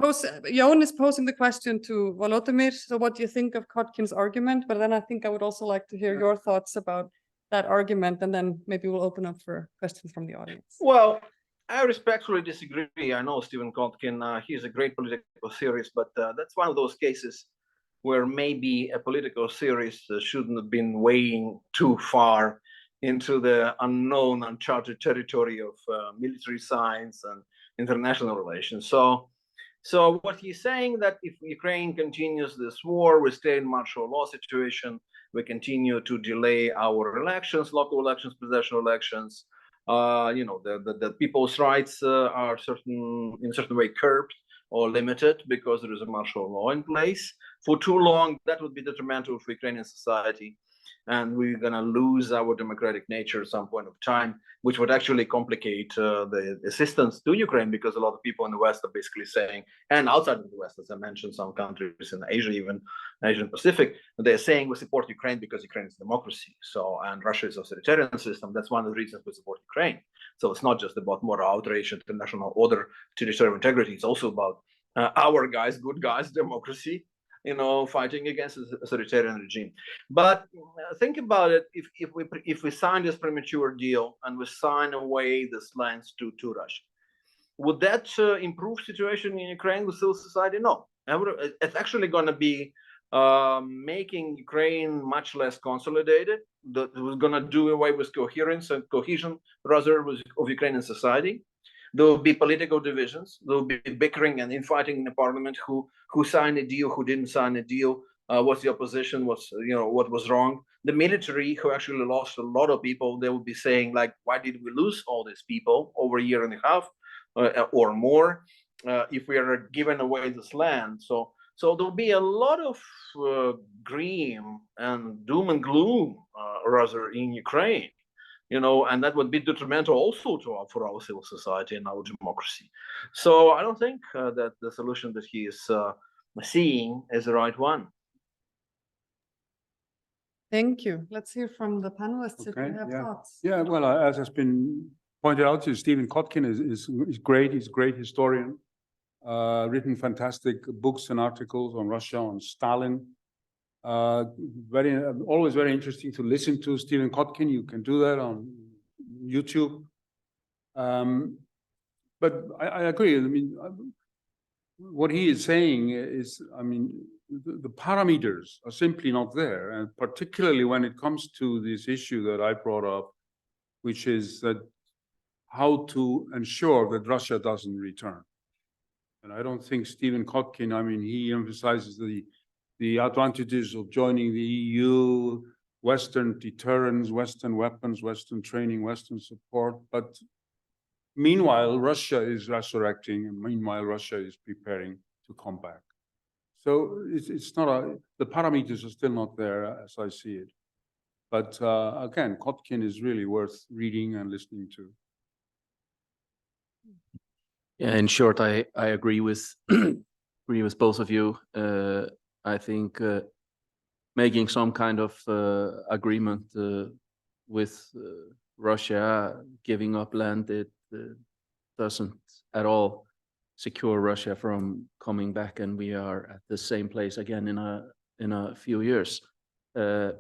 Jón is posing the question to Volodymyr. So what do you think of Kotkin's argument? But then I think I would also like to hear your thoughts about that argument, and then maybe we'll open up for questions from the audience. Well, I respectfully disagree. I know Stephen Kotkin, he's a great political theorist, but that's one of those cases where maybe a political theorist shouldn't have been weighing too far into the unknown, uncharted territory of military science and international relations. So what he's saying that if Ukraine continues this war, we stay in martial law situation, we continue to delay our elections, local elections, presidential elections. You know, the people's rights are in a certain way curbed or limited because there is a martial law in place. For too long, that would be detrimental for Ukrainian society. And we're going to lose our democratic nature at some point of time, which would actually complicate the assistance to Ukraine, because a lot of people in the West are basically saying, and outside of the West, as I mentioned, some countries in Asia, even Asian Pacific, they're saying we support Ukraine because Ukraine is a democracy. So, and Russia is a authoritarian system. That's one of the reasons we support Ukraine. So it's not just about moral outrage, international order, territorial integrity. It's also about our guys, good guys, democracy, you know, fighting against a authoritarian regime. But think about it: if we sign this premature deal and we sign away this lands to Russia, would that improve situation in Ukraine with civil society? No, it's actually going to be making Ukraine much less consolidated. It was going to do away with coherence and cohesion, rather, of Ukrainian society. There will be political divisions. There will be bickering and infighting in the parliament. Who signed a deal? Who didn't sign a deal? What's the opposition? What was wrong? The military, who actually lost a lot of people, they will be saying like, why did we lose all these people over a year and a half or more if we are giving away this land? So there'll be a lot of gloom and doom and gloom, rather, in Ukraine, and that would be detrimental also for our civil society and our democracy. So I don't think that the solution that he is seeing is the right one. Thank you. Let's hear from the panelists if you have thoughts. Yeah, well, as has been pointed out, Stephen Kotkin is great. He's a great historian, written fantastic books and articles on Russia, on Stalin. Always very interesting to listen to Stephen Kotkin. You can do that on YouTube. But I agree. I mean, what he is saying is, the parameters are simply not there, and particularly when it comes to this issue that I brought up, which is that how to ensure that Russia doesn't return. And I don't think Stephen Kotkin, he emphasizes the advantages of joining the EU, Western deterrence, Western weapons, Western training, Western support. But meanwhile, Russia is resurrecting, and meanwhile, Russia is preparing to come back. So it's not the parameters are still not there as I see it. But again, Kotkin is really worth reading and listening to. Yeah, in short, I agree with both of you. I think making some kind of agreement with Russia, giving up land, it doesn't at all secure Russia from coming back, and we are at the same place again in a few years. I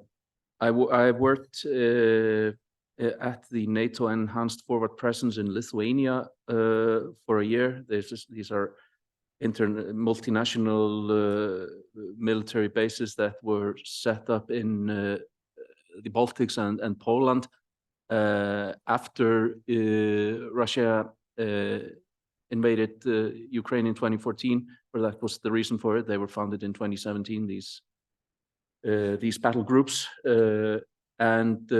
worked at the NATO Enhanced Forward Presence in Lithuania for a year. These are multinational military bases that were set up in the Baltics and Poland after Russia invaded Ukraine in 2014, or that was the reason for it. They were founded in 2017, these battle groups. And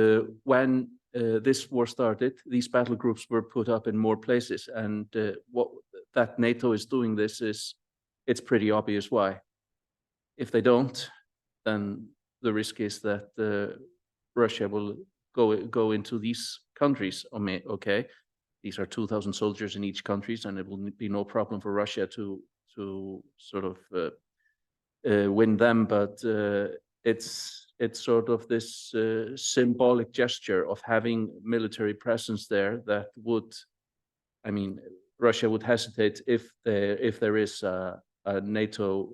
when this war started, these battle groups were put up in more places. And what that NATO is doing this is, it's pretty obvious why. If they don't, then the risk is that Russia will go into these countries. Okay, these are 2,000 soldiers in each country, and it will be no problem for Russia to sort of win them. But it's sort of this symbolic gesture of having military presence there that would, Russia would hesitate if there is a NATO,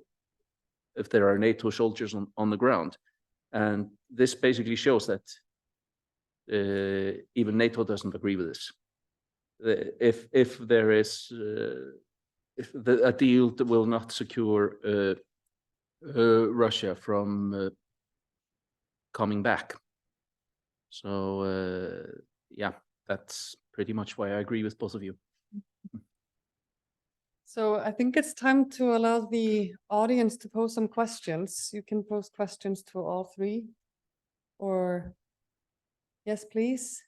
if there are NATO soldiers on the ground. And this basically shows that even NATO doesn't agree with this. If there is a deal that will not secure Russia from coming back. So yeah, that's pretty much why I agree with both of you. So I think it's time to allow the audience to pose some questions. You can pose questions to all three, or yes, please.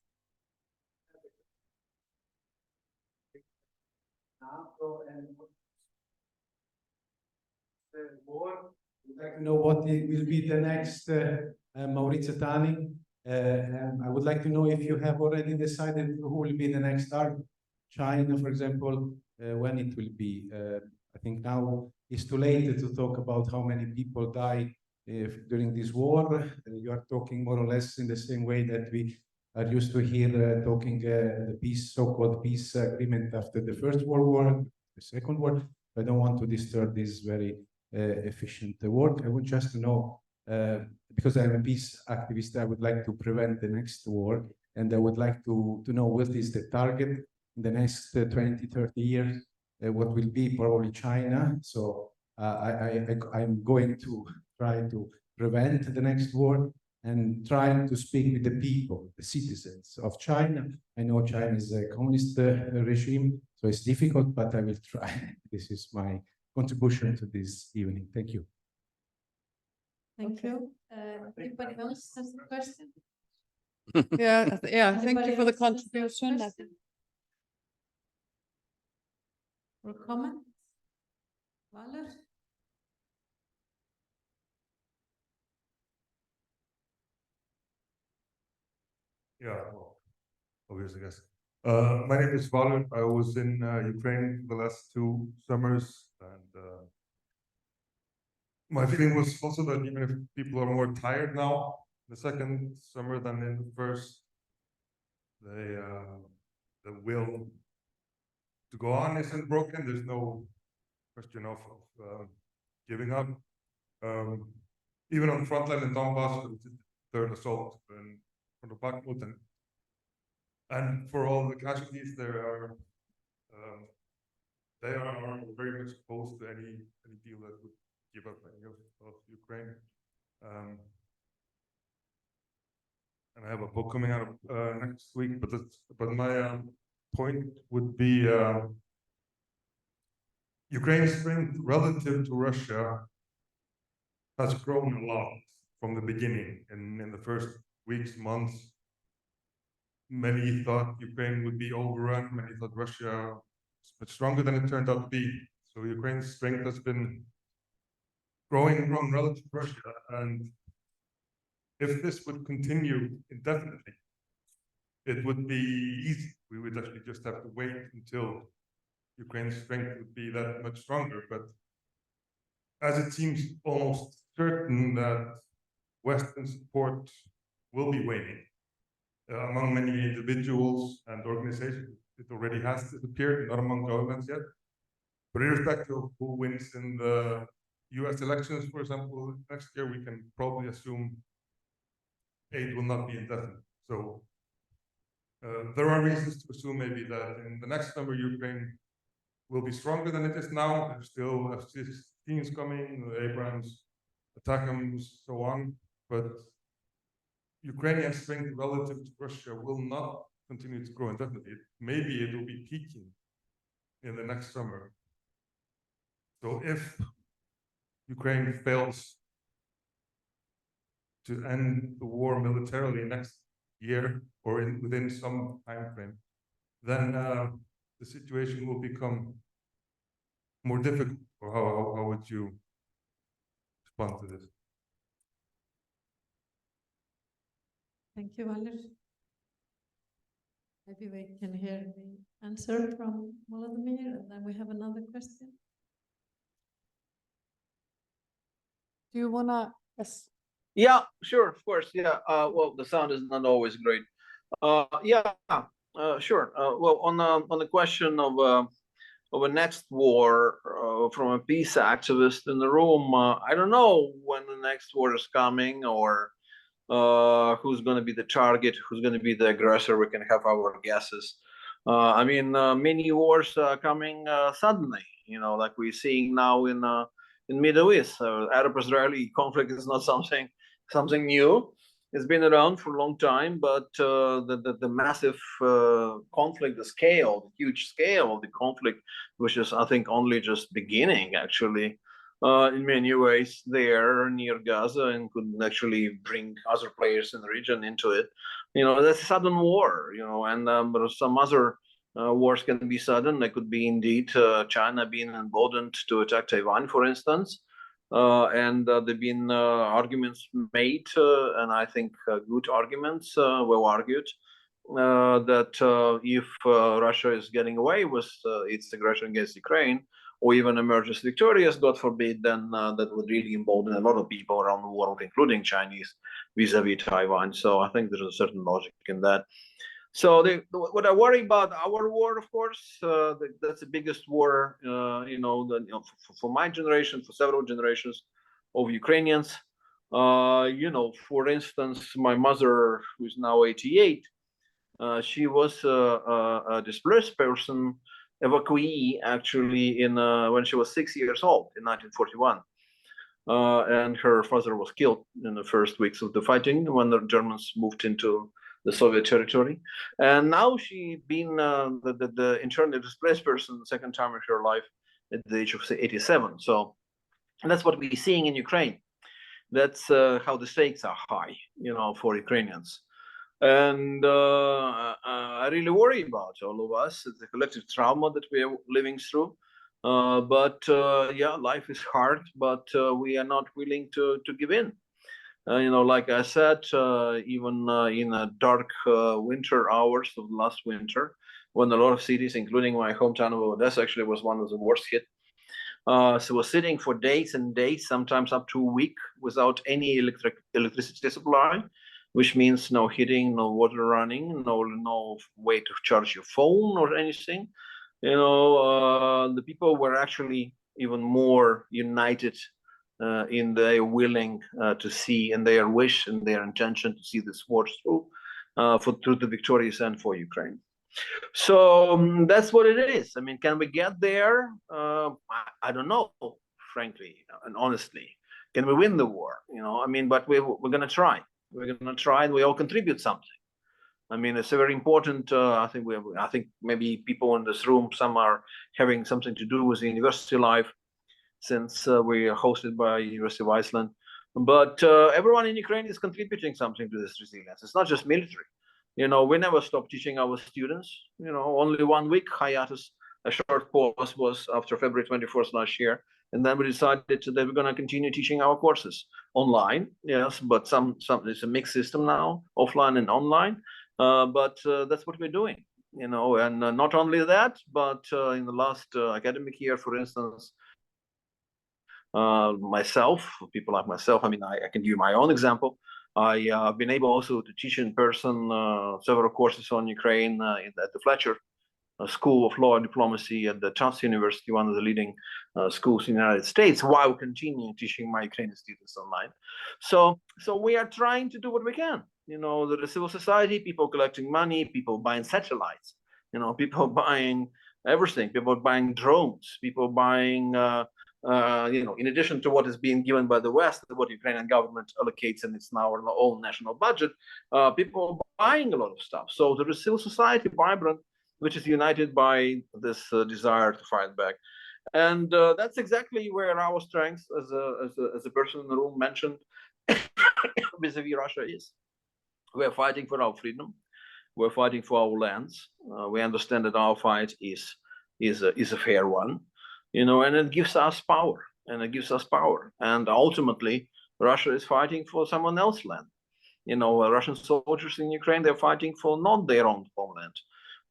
We'd like to know what will be the next Maurizio Tani. I would like to know if you have already decided who will be the next target. China, for example, when it will be. I think now it's too late to talk about how many people die during this war. You are talking more or less in the same way that we are used to hear talking the peace, so-called peace agreement after the First World War, the Second War. I don't want to disturb this very efficient work. I would just know, because I'm a peace activist, I would like to prevent the next war, and I would like to know what is the target in the next 20, 30 years, what will be probably China. So I'm going to try to prevent the next war. and trying to speak with the people, the citizens of China. I know China is a communist regime, so it's difficult, but I will try. This is my contribution to this evening. Thank you. Thank you. Anybody else has a question? Yeah, thank Anybody you for the else has a contribution. question? Or comment? Valur? Yeah, well, obviously, yes. My name is Volodymyr. I was in Ukraine the last 2 summers, and my feeling was also that even if people are more tired now, the second summer than in the first, the will to go on isn't broken. There's no question of giving up. Even on the front line in Donbass, the third assault in front of Bakhmut, and for all the casualties, they are very much opposed to any deal that would give up any of Ukraine. And I have a book coming out next week, but my point would be Ukraine's strength relative to Russia has grown a lot from the beginning. In the first weeks, months, many thought Ukraine would be overrun. Many thought Russia was much stronger than it turned out to be. So Ukraine's strength has been growing relative to Russia. And if this would continue indefinitely, it would be easy. We would actually just have to wait until Ukraine's strength would be that much stronger. But as it seems almost certain that Western support will be waning among many individuals and organizations, it already has disappeared, not among governments yet. But irrespective of who wins in the US elections, for example, next year, we can probably assume aid will not be indefinite. So there are reasons to assume maybe that in the next summer, Ukraine will be stronger than it is now. There's still F-16s coming, the Abrams, ATACMS, so on. But Ukrainian strength relative to Russia will not continue to grow indefinitely. Maybe it will be peaking in the next summer. So if Ukraine fails to end the war militarily next year or within some time frame, then the situation will become more difficult. Or how would you respond to this? Thank you, Valur. Maybe we can hear the answer from Volodymyr, and then we have another question. Do you wanna? Yes. Yeah, sure, of course. Yeah. Well, the sound is not always great. Yeah. Sure. Well, on the question of a next war from a peace activist in the room, I don't know when the next war is coming or who's going to be the target, who's going to be the aggressor. We can have our guesses. I mean, many wars are coming suddenly. You know, like we're seeing now in Middle East. Arab-Israeli conflict is not something new. It's been around for a long time, but the massive conflict, the huge scale of the conflict, which is, I think, only just beginning, actually, in many ways there near Gaza, and could actually bring other players in the region into it. You know, that's a sudden war, you know, and but some other wars can be sudden. They could be indeed China being emboldened to attack Taiwan, for instance. And there've been arguments made, and I think good arguments well argued, that if Russia is getting away with its aggression against Ukraine, or even emerges victorious, God forbid, then that would really embolden a lot of people around the world, including Chinese, vis-a-vis Taiwan. So I think there's a certain logic in that. So what I worry about our war, of course, that's the biggest war, for my generation, for several generations of Ukrainians. For instance, my mother, who is now 88, she was a displaced person, evacuee, actually, when she was 6 years old in 1941. and her father was killed in the first weeks of the fighting when the Germans moved into the Soviet territory. And now she been the internally displaced person the second time in her life at the age of 87. So that's what we're seeing in Ukraine. That's how the stakes are high, for Ukrainians. And I really worry about all of us. It's a collective trauma that we are living through. But life is hard, but we are not willing to give in. Like I said, even in the dark winter hours of last winter, when a lot of cities, including my hometown of Odessa, actually was one of the worst hit. So we're sitting for days and days, sometimes up to a week, without any electricity supply, which means no heating, no water running, no way to charge your phone or anything. The people were actually even more united in their willing to see, and their wish and their intention to see this war through the victorious end for Ukraine. So that's what it is. I mean, can we get there? I don't know, frankly and honestly. Can we win the war? But we're going to try. We're going to try, and we all contribute something. I mean, it's a very important. I think maybe people in this room, some are having something to do with the university life, since we are hosted by University of Iceland. But everyone in Ukraine is contributing something to this resilience. It's not just military. We never stop teaching our students. Only 1 week hiatus, a short pause was after February 24th last year. And then we decided that we're going to continue teaching our courses online. Yes, but some it's a mixed system now, offline and online. But that's what we're doing, and not only that, but in the last academic year, for instance, people like myself, I can give you my own example. I've been able also to teach in person several courses on Ukraine at the Fletcher School of Law and Diplomacy at the Tufts University, one of the leading schools in the United States, while continuing teaching my Ukrainian students online. So we are trying to do what we can. The civil society, people collecting money, people buying satellites, people buying everything, people buying drones, people buying, in addition to what is being given by the West, what the Ukrainian government allocates, and it's now our own national budget, people buying a lot of stuff. So there is civil society vibrant, which is united by this desire to fight back. And that's exactly where our strength as a person in the room mentioned vis-a-vis Russia is. We're fighting for our freedom. We're fighting for our lands. We understand that our fight is a fair one, and it gives us power. And ultimately, Russia is fighting for someone else's land. Russian soldiers in Ukraine, they're fighting for not their own homeland.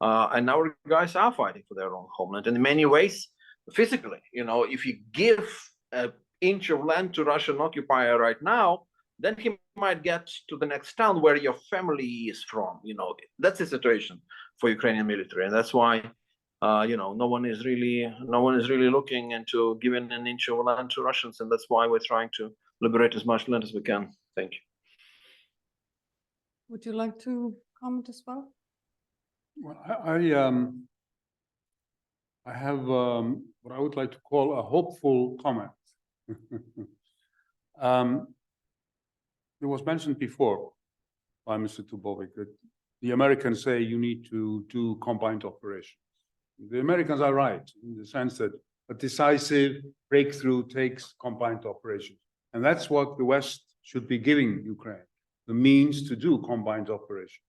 And our guys are fighting for their own homeland. And in many ways, physically, if you give an inch of land to Russian occupier right now, then he might get to the next town where your family is from. That's the situation for Ukrainian military, and that's why, no one is really looking into giving an inch of land to Russians, and that's why we're trying to liberate as much land as we can. Thank you. Would you like to comment as well? Well, I have what I would like to call a hopeful comment. It was mentioned before by Mr. Dubovyk that the Americans say you need to do combined operations. The Americans are right in the sense that a decisive breakthrough takes combined operations. And that's what the West should be giving Ukraine, the means to do combined operations.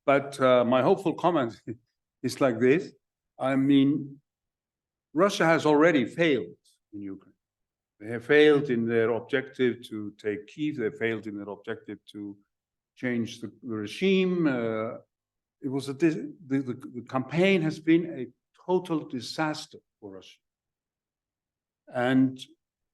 But my hopeful comment is like this. Russia has already failed in Ukraine. They have failed in their objective to take Kyiv. They failed in their objective to change the regime. The campaign has been a total disaster for Russia. And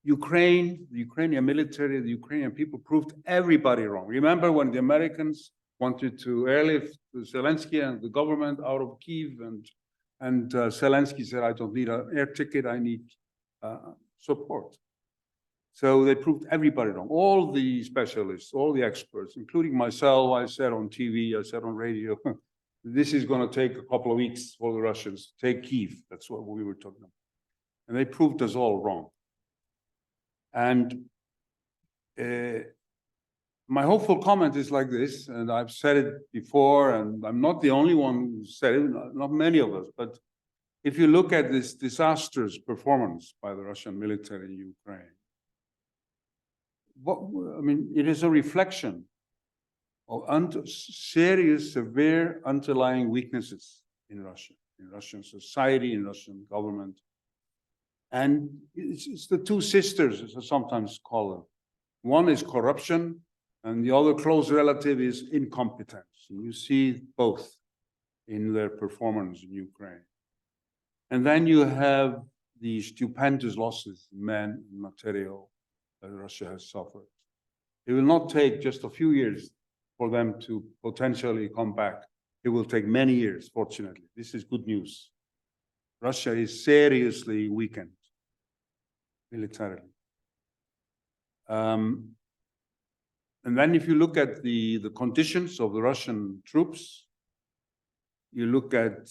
Ukraine, the Ukrainian military, the Ukrainian people proved everybody wrong. Remember when the Americans wanted to airlift Zelensky and the government out of Kyiv, and Zelensky said, I don't need an air ticket, I need support. So they proved everybody wrong. All the specialists, all the experts, including myself, I said on TV, I said on radio, this is going to take a couple of weeks for the Russians to take Kyiv. That's what we were talking about. And they proved us all wrong. And my hopeful comment is like this, and I've said it before, and I'm not the only one who said it, not many of us, but if you look at this disastrous performance by the Russian military in Ukraine, it is a reflection of serious, severe underlying weaknesses in Russian society, in Russian government. And it's the two sisters, as I sometimes call them. One is corruption, and the other close relative is incompetence. And you see both in their performance in Ukraine. And then you have the stupendous losses in men and material that Russia has suffered. It will not take just a few years for them to potentially come back. It will take many years, fortunately. This is good news. Russia is seriously weakened militarily. And then if you look at the conditions of the Russian troops, you look at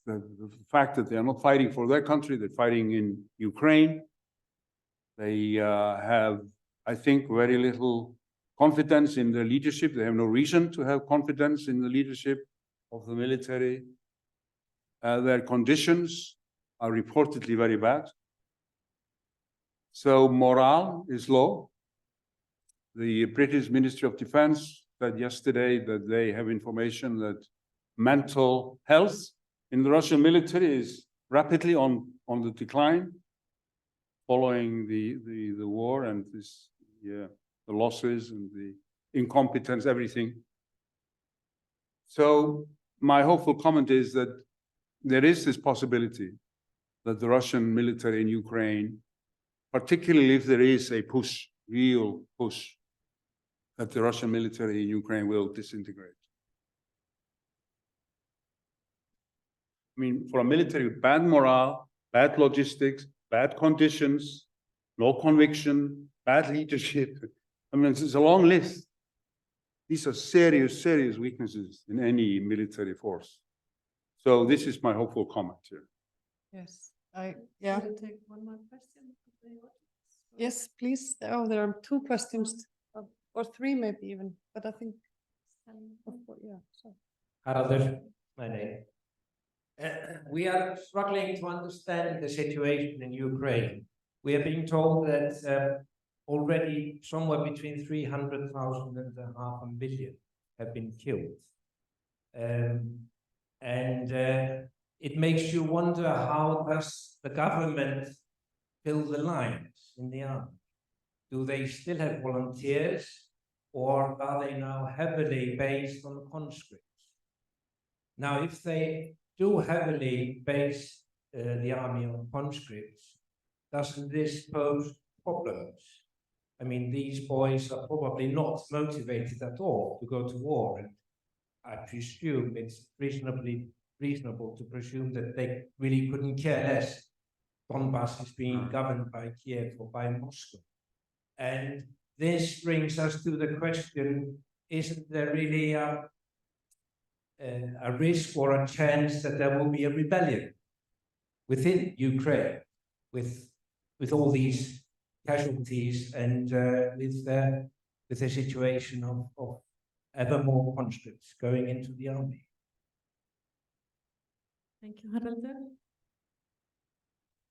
the fact that they are not fighting for their country, they're fighting in Ukraine. They have, I think, very little confidence in their leadership. They have no reason to have confidence in the leadership of the military. Their conditions are reportedly very bad. So morale is low. The British Ministry of Defense said yesterday that they have information that mental health in the Russian military is rapidly on the decline following the war and the losses and the incompetence, everything. So my hopeful comment is that there is this possibility that the Russian military in Ukraine, particularly if there is a push, real push, that the Russian military in Ukraine will disintegrate. I mean, for a military with bad morale, bad logistics, bad conditions, no conviction, bad leadership, I mean, it's a long list. These are serious, serious weaknesses in any military force. So this is my hopeful comment here. Yes, Should I take one more question? Yes, please. Oh, there are two questions, or three maybe even, but I think, so. Haraldur, my name. We are struggling to understand the situation in Ukraine. We are being told that already somewhere between 300,000 and 500,000 have been killed. It makes you wonder, how does the government fill the lines in the army? Do they still have volunteers, or are they now heavily based on conscripts? Now, if they do heavily base the army on conscripts, doesn't this pose problems? I mean, these boys are probably not motivated at all to go to war, and I presume it's reasonable to presume that they really couldn't care less. Donbass is being governed by Kiev or by Moscow. And this brings us to the question, isn't there really a risk or a chance that there will be a rebellion within Ukraine with all these casualties and with the situation of ever more conscripts going into the army? Thank you, Haraldur.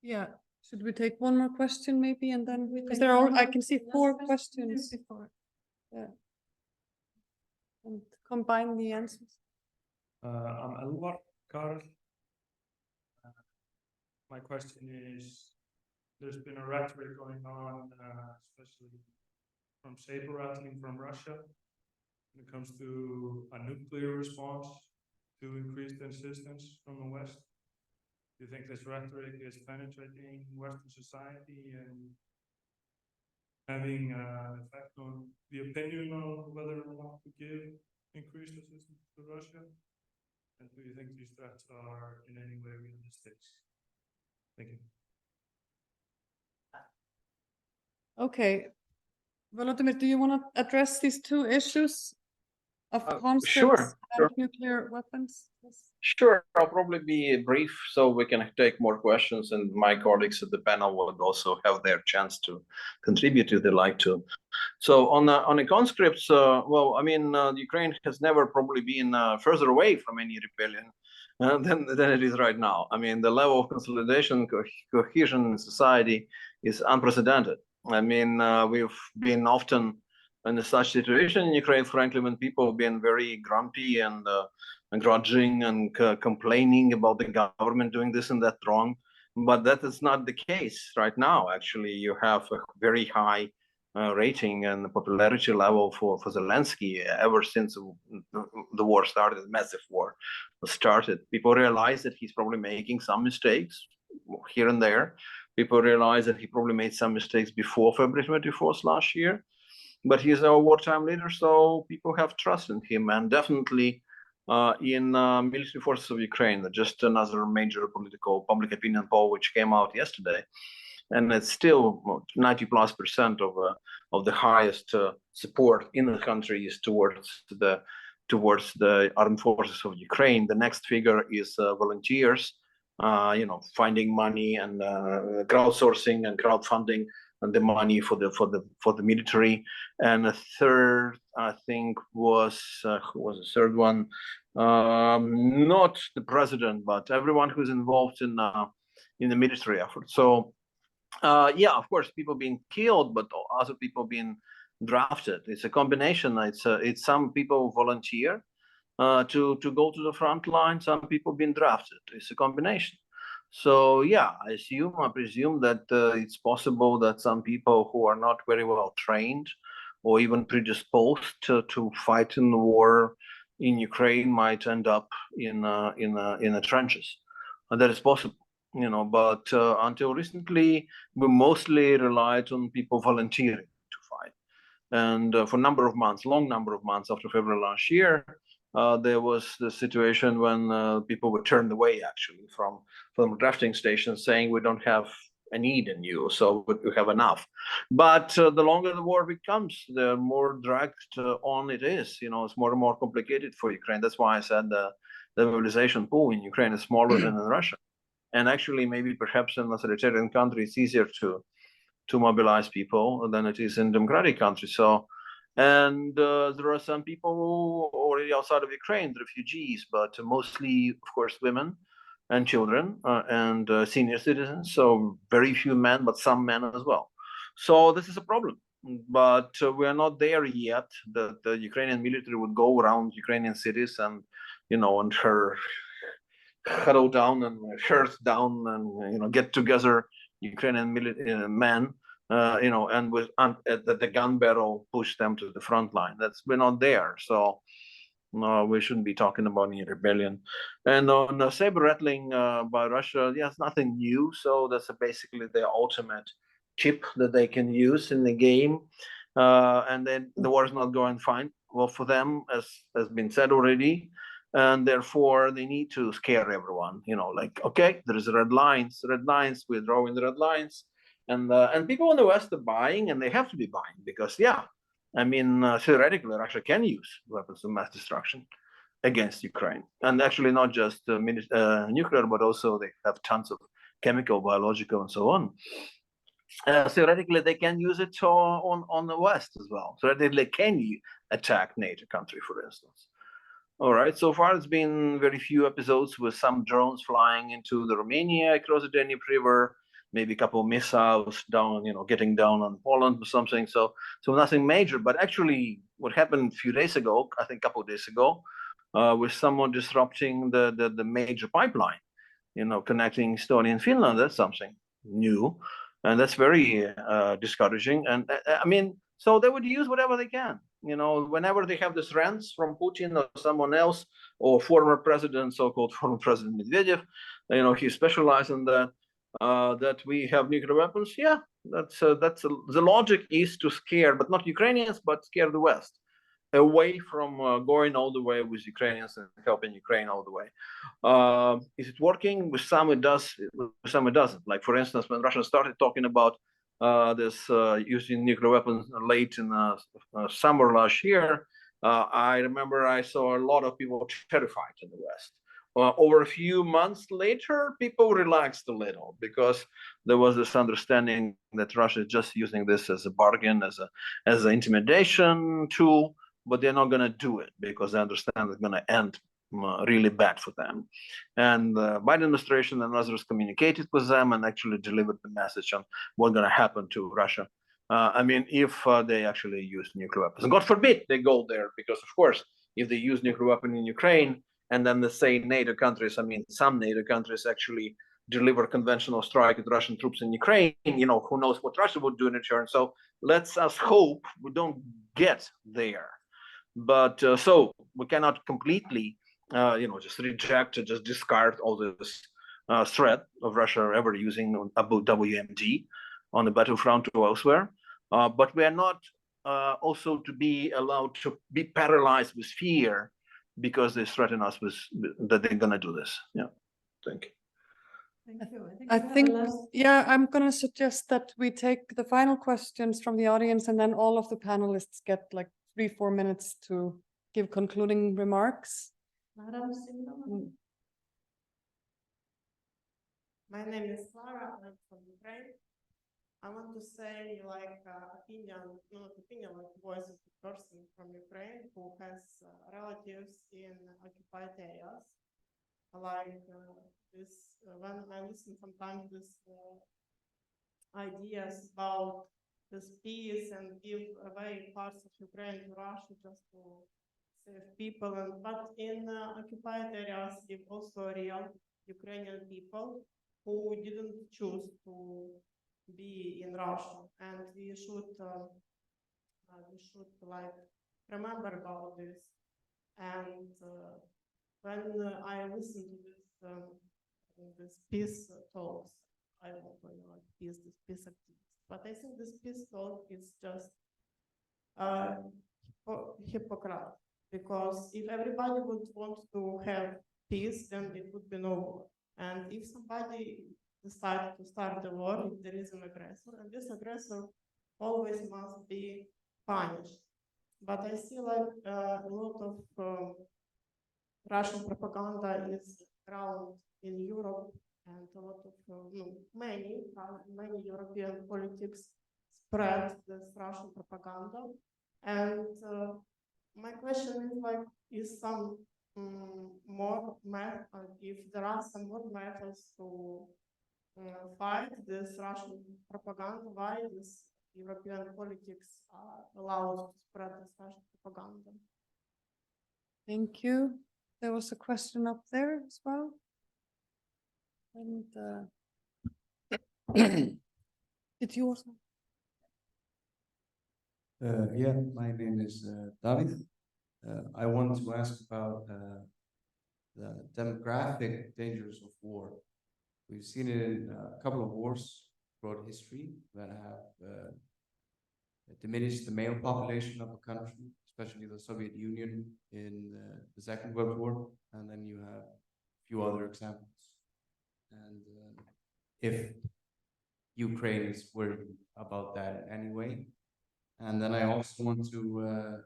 Yeah, should we take one more question maybe, and then, because there are, I can see four questions. Yeah. And combine the answers. I'm Elvar Karl. My question is, there's been a rhetoric going on, especially from saber rattling from Russia, when it comes to a nuclear response to increased insistence from the West. Do you think this rhetoric is penetrating Western society and having an effect on the opinion of whether or not to give increased assistance to Russia? And do you think these threats are in any way realistic? Thank you. Okay. Volodymyr, do you want to address these two issues? of Sure, concepts sure. of nuclear weapons? Yes. Sure, I'll probably be brief so we can take more questions, and my colleagues at the panel would also have their chance to contribute if they like to. So on the conscripts, well, I mean, Ukraine has never probably been further away from any rebellion than it is right now. I mean, the level of consolidation, cohesion in society is unprecedented. I mean, we've been often in such situation in Ukraine, frankly, when people have been very grumpy and grudging and complaining about the government doing this and that wrong. But that is not the case right now. Actually, you have a very high rating and popularity level for Zelensky ever since the war started, the massive war started. People realize that he's probably making some mistakes here and there. People realize that he probably made some mistakes before February 24th last year. But he's our wartime leader, so people have trust in him, and definitely in military forces of Ukraine. Just another major political public opinion poll which came out yesterday, and it's still 90+% of the highest support in the country is towards the armed forces of Ukraine. The next figure is volunteers, finding money and crowdsourcing and crowdfunding and the money for the military. And a third, I think, was who was the third one? Not the president, but everyone who's involved in the military effort. So yeah, of course, people being killed, but other people being drafted. It's a combination. It's some people volunteer to go to the front line. Some people being drafted. It's a combination. So yeah, I presume that it's possible that some people who are not very well trained or even predisposed to fight in the war in Ukraine might end up in the trenches. And that is possible, but until recently, we mostly relied on people volunteering to fight. And for a number of months, long number of months after February last year, there was the situation when people were turned away actually from drafting stations, saying we don't have a need in you, so we have enough. But the longer the war becomes, the more dragged on it is. It's more and more complicated for Ukraine. That's why I said the mobilization pool in Ukraine is smaller than in Russia. And actually, maybe perhaps in a authoritarian country, it's easier to mobilize people than it is in democratic countries. So. And there are some people already outside of Ukraine, refugees, but mostly, of course, women and children and senior citizens. So very few men, but some men as well. So this is a problem. But we are not there yet. The Ukrainian military would go around Ukrainian cities and, and huddle down and shirt down and, get together Ukrainian men. And with the gun barrel push them to the front line. We're not there, so we shouldn't be talking about any rebellion. And on saber rattling by Russia, yes, nothing new. So that's basically the ultimate chip that they can use in the game. And then the war is not going fine. Well, for them, as has been said already, and therefore they need to scare everyone. Okay, there is red lines, we're drawing the red lines. And people in the West are buying, and they have to be buying because, theoretically, Russia can use weapons of mass destruction against Ukraine. And actually not just nuclear, but also they have tons of chemical, biological, and so on. Theoretically, they can use it on the West as well. So they can attack NATO country, for instance. All right, so far it's been very few episodes with some drones flying into the Romania across the Danube River, maybe a couple of missiles down, getting down on Poland or something. So nothing major. But actually, what happened a few days ago, I think a couple of days ago, was someone disrupting the major pipeline, connecting Estonia and Finland. That's something new, and that's very discouraging. And so they would use whatever they can. Whenever they have this rants from Putin or someone else or former president, so-called former President Medvedev, he specializes in that. That we have nuclear weapons, yeah, the logic is to scare, but not Ukrainians, but scare the West away from going all the way with Ukrainians and helping Ukraine all the way. Is it working? With some it does, with some it doesn't. Like for instance, when Russia started talking about this using nuclear weapons late in summer last year, I remember I saw a lot of people terrified in the West. Over a few months later, people relaxed a little because there was this understanding that Russia is just using this as a bargain, as an intimidation tool, but they're not going to do it because they understand it's going to end really bad for them. And the Biden administration and others communicated with them and actually delivered the message on what's going to happen to Russia. I mean, if they actually use nuclear weapons, and God forbid they go there, because of course, if they use nuclear weapon in Ukraine, and then the same NATO countries, I mean, some NATO countries actually deliver conventional strike at Russian troops in Ukraine, you know, who knows what Russia would do in return. So let's us hope we don't get there. But so we cannot completely, just reject or just discard all this threat of Russia ever using WMD on the battlefront or elsewhere. But we are not also to be allowed to be paralyzed with fear because they threaten us with that they're going to do this. Yeah, thank you. Thank you. I think, yeah, I'm going to suggest that we take the final questions from the audience, and then all of the panelists get like 3-4 minutes to give concluding remarks. My name is Clara. I'm from Ukraine. I want to say, like, voice of the person from Ukraine who has relatives in occupied areas. Like this, when I listen sometimes this ideas about this peace and give away parts of Ukraine to Russia just to save people, but in occupied areas, give also real Ukrainian people who didn't choose to be in Russia, and we should like remember about this. And when I listen to this peace talks, I don't know, like peace activities, but I think this peace talk is just hypocrite, because if everybody would want to have peace, then it would be no war. And if somebody decide to start the war, if there is an aggressor, and this aggressor always must be punished. But I see like a lot of Russian propaganda is around in Europe, and a lot of many European politics spread this Russian propaganda. And my question is like, is some more if there are some more methods to fight this Russian propaganda, why this European politics allows to spread this Russian propaganda? Thank you. There was a question up there as well. And did you also? Yeah, my name is David. I want to ask about the demographic dangers of war. We've seen it in a couple of wars throughout history that have diminished the male population of a country, especially the Soviet Union in the Second World War, and then you have a few other examples. And if Ukraine is worried about that in any way. And then I also want to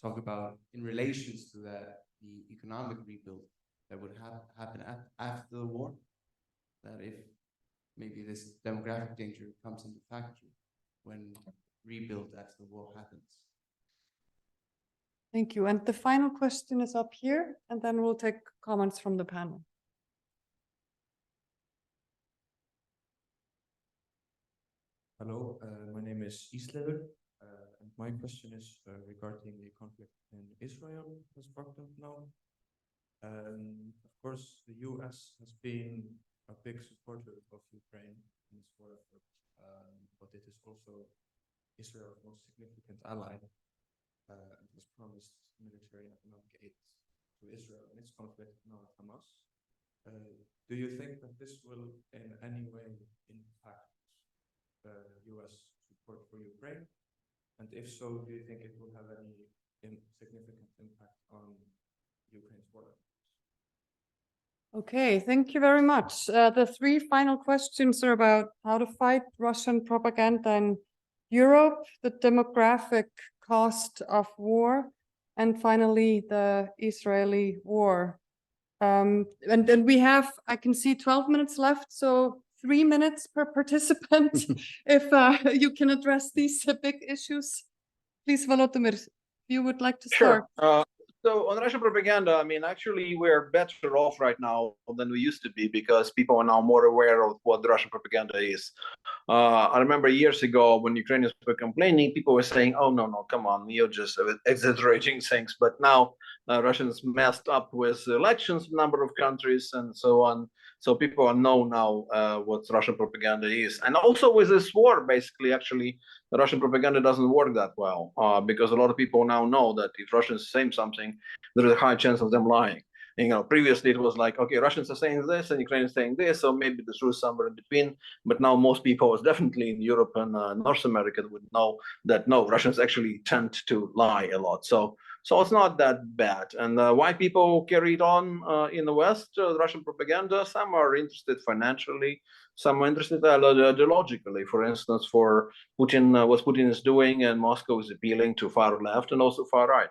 talk about, in relations to that, the economic rebuild that would happen after the war, that if maybe this demographic danger comes into factor when rebuild after the war happens. Thank you. And the final question is up here, and then we'll take comments from the panel. Hello, my name is Islever, and my question is regarding the conflict in Israel that's brought up now. Of course, the US has been a big supporter of Ukraine in this war effort, but it is also Israel's most significant ally and has promised military and economic aid to Israel in its conflict now with Hamas. Do you think that this will in any way impact US support for Ukraine? And if so, do you think it will have any significant impact on Ukraine's war? Okay, thank you very much. The three final questions are about how to fight Russian propaganda in Europe, the demographic cost of war, and finally the Israeli war. And then we have, I can see 12 minutes left, so 3 minutes per participant. If you can address these big issues, please, Volodymyr, if you would like to start. Sure. So on Russian propaganda, I mean, actually, we're better off right now than we used to be because people are now more aware of what the Russian propaganda is. I remember years ago when Ukrainians were complaining, people were saying, oh, no, come on, you're just exaggerating things. But now Russians messed up with elections in a number of countries and so on. So people know now what Russian propaganda is. And also with this war, basically, actually, the Russian propaganda doesn't work that well because a lot of people now know that if Russians say something, there is a high chance of them lying. And, previously it was like, okay, Russians are saying this and Ukrainians saying this, so maybe the truth is somewhere in between. But now most people, definitely in Europe and North America, would know that no, Russians actually tend to lie a lot. So it's not that bad. And why people carry it on in the West, Russian propaganda? Some are interested financially, some are interested ideologically. For instance, for Putin, what Putin is doing, and Moscow is appealing to far left and also far right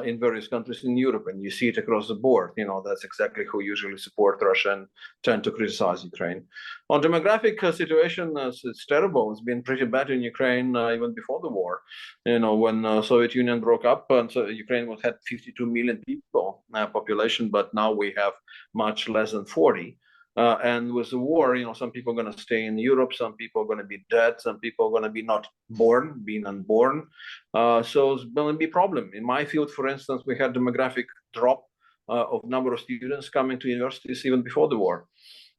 in various countries in Europe, and you see it across the board. That's exactly who usually support Russia and tend to criticize Ukraine. On demographic situation, it's terrible. It's been pretty bad in Ukraine even before the war. When Soviet Union broke up, and so Ukraine had 52 million people population, but now we have much less than 40. And with the war, some people are going to stay in Europe, some people are going to be dead, some people are going to be not born, being unborn. So it's going to be a problem. In my field, for instance, we had demographic drop of number of students coming to universities even before the war.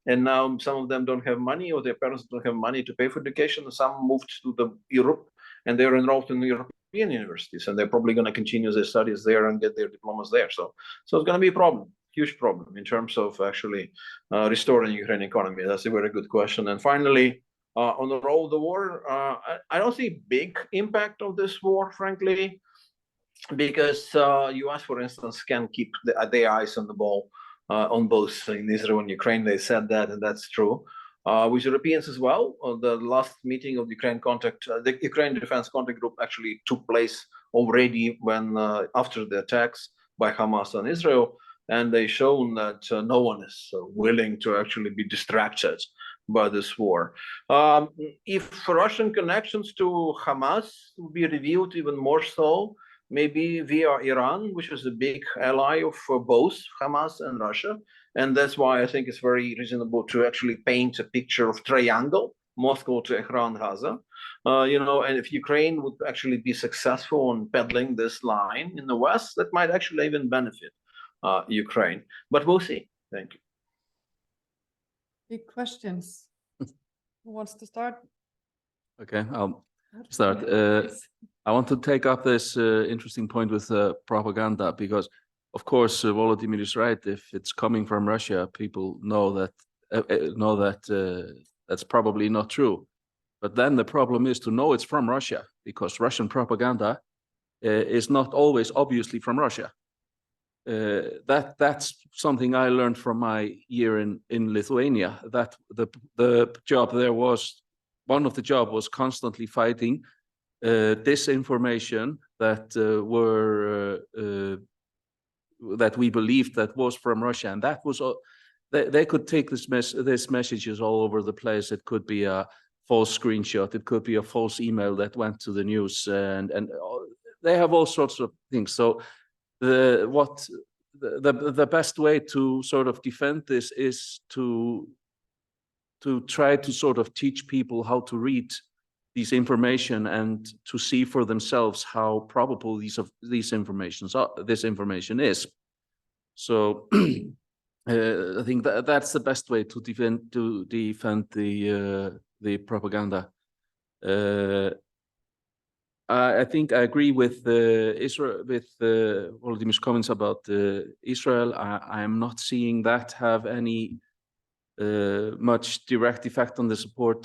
And now some of them don't have money, or their parents don't have money to pay for education. Some moved to Europe and they're enrolled in the European universities, and they're probably going to continue their studies there and get their diplomas there. So it's going to be a problem. Huge problem in terms of actually restoring the Ukrainian economy. That's a very good question. And finally, on the role of the war, I don't see big impact of this war, frankly, because U.S., for instance, can keep their eyes on the ball on both in Israel and Ukraine. They said that, and that's true. With Europeans as well, the last meeting of the the Ukraine Defense Contact Group actually took place already when after the attacks by Hamas on Israel. And they've shown that no one is willing to actually be distracted by this war. If Russian connections to Hamas will be revealed even more so, maybe via Iran, which is a big ally of both Hamas and Russia. And that's why I think it's very reasonable to actually paint a picture of triangle, Moscow, Tehran, Gaza. And if Ukraine would actually be successful in peddling this line in the West, that might actually even benefit Ukraine, but we'll see. Thank you. Big questions. Who wants to start? Okay, I'll start. I want to take up this interesting point with propaganda, because, of course, Volodymyr is right. If it's coming from Russia, people know that that's probably not true. But then the problem is to know it's from Russia, because Russian propaganda is not always obviously from Russia. That's something I learned from my year in Lithuania, that the job there was, one of the job was constantly fighting disinformation that that we believed that was from Russia, and that was they could take this messages all over the place. It could be a false screenshot, it could be a false email that went to the news, and they have all sorts of things. So the best way to sort of defend this is to try to sort of teach people how to read these information and to see for themselves how probable this information is. So I think that's the best way to defend the propaganda. I think I agree with Volodymyr's comments about Israel. I am not seeing that have any much direct effect on the support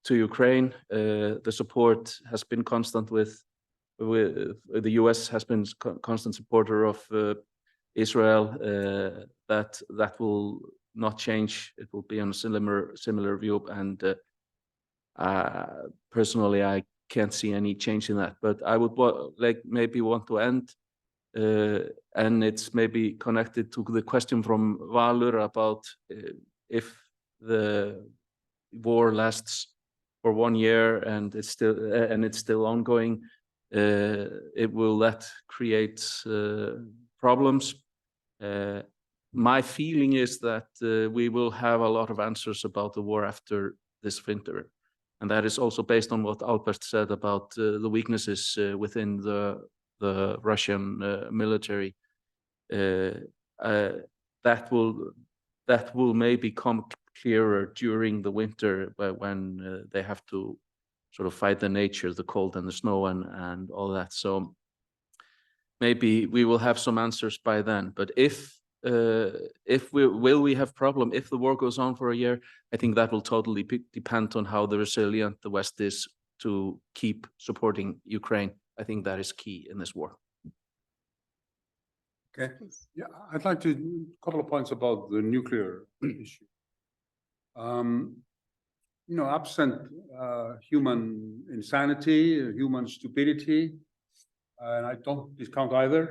to Ukraine. The support has been constant with the US has been constant supporter of Israel. That will not change. It will be on a similar view. And personally, I can't see any change in that. But I would maybe want to end, and it's maybe connected to the question from Valur about if the war lasts for 1 year and it's still ongoing, will that create problems? My feeling is that we will have a lot of answers about the war after this winter. And that is also based on what Albert said about the weaknesses within the Russian military. That will maybe come clearer during the winter, when they have to sort of fight the nature, the cold and the snow and all that. So maybe we will have some answers by then. But if we have problem if the war goes on for a year, I think that will totally depend on how resilient the West is to keep supporting Ukraine. I think that is key in this war. Okay. Yeah, I'd like to couple of points about the nuclear issue. Absent human insanity, human stupidity, and I don't discount either.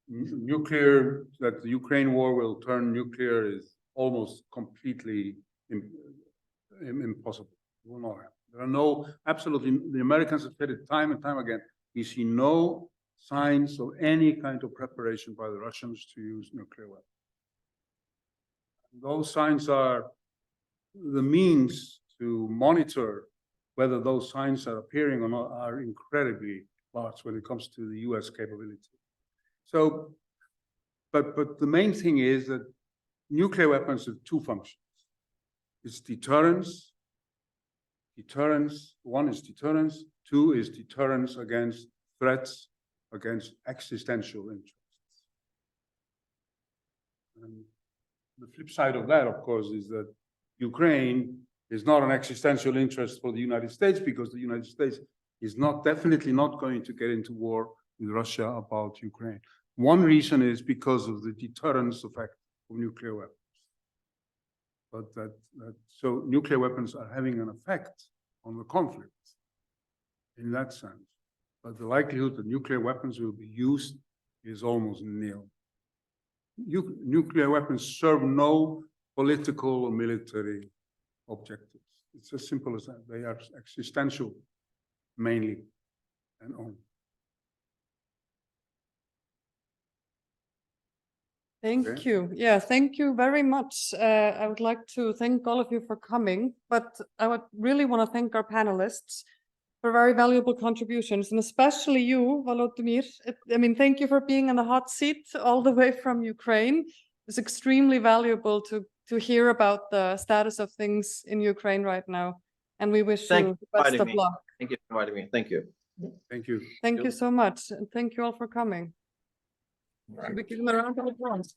Nuclear, that the Ukraine war will turn nuclear is almost completely impossible. It will not happen. There are absolutely, the Americans have said it time and time again, we see no signs of any kind of preparation by the Russians to use nuclear weapons. Those signs are the means to monitor whether those signs are appearing or not are incredibly large when it comes to the US capability. So, but the main thing is that nuclear weapons have two functions. It's deterrence. One is deterrence. Two is deterrence against threats, against existential interests. And the flip side of that, of course, is that Ukraine is not an existential interest for the United States, because the United States is definitely not going to get into war with Russia about Ukraine. One reason is because of the deterrence effect of nuclear weapons. But so nuclear weapons are having an effect on the conflict in that sense. But the likelihood that nuclear weapons will be used is almost nil. Nuclear weapons serve no political or military objectives. It's as simple as that. They are existential mainly and only. Thank you. Yeah, thank you very much. I would like to thank all of you for coming, but I would really want to thank our panelists for very valuable contributions, and especially you, Volodymyr. Thank you for being in the hot seat all the way from Ukraine. It's extremely valuable to hear about the status of things in Ukraine right now, and we wish you the best of luck. Thank you for inviting me. Thank you. Thank you. Thank you so much, and thank you all for coming. Should we give them a round of applause?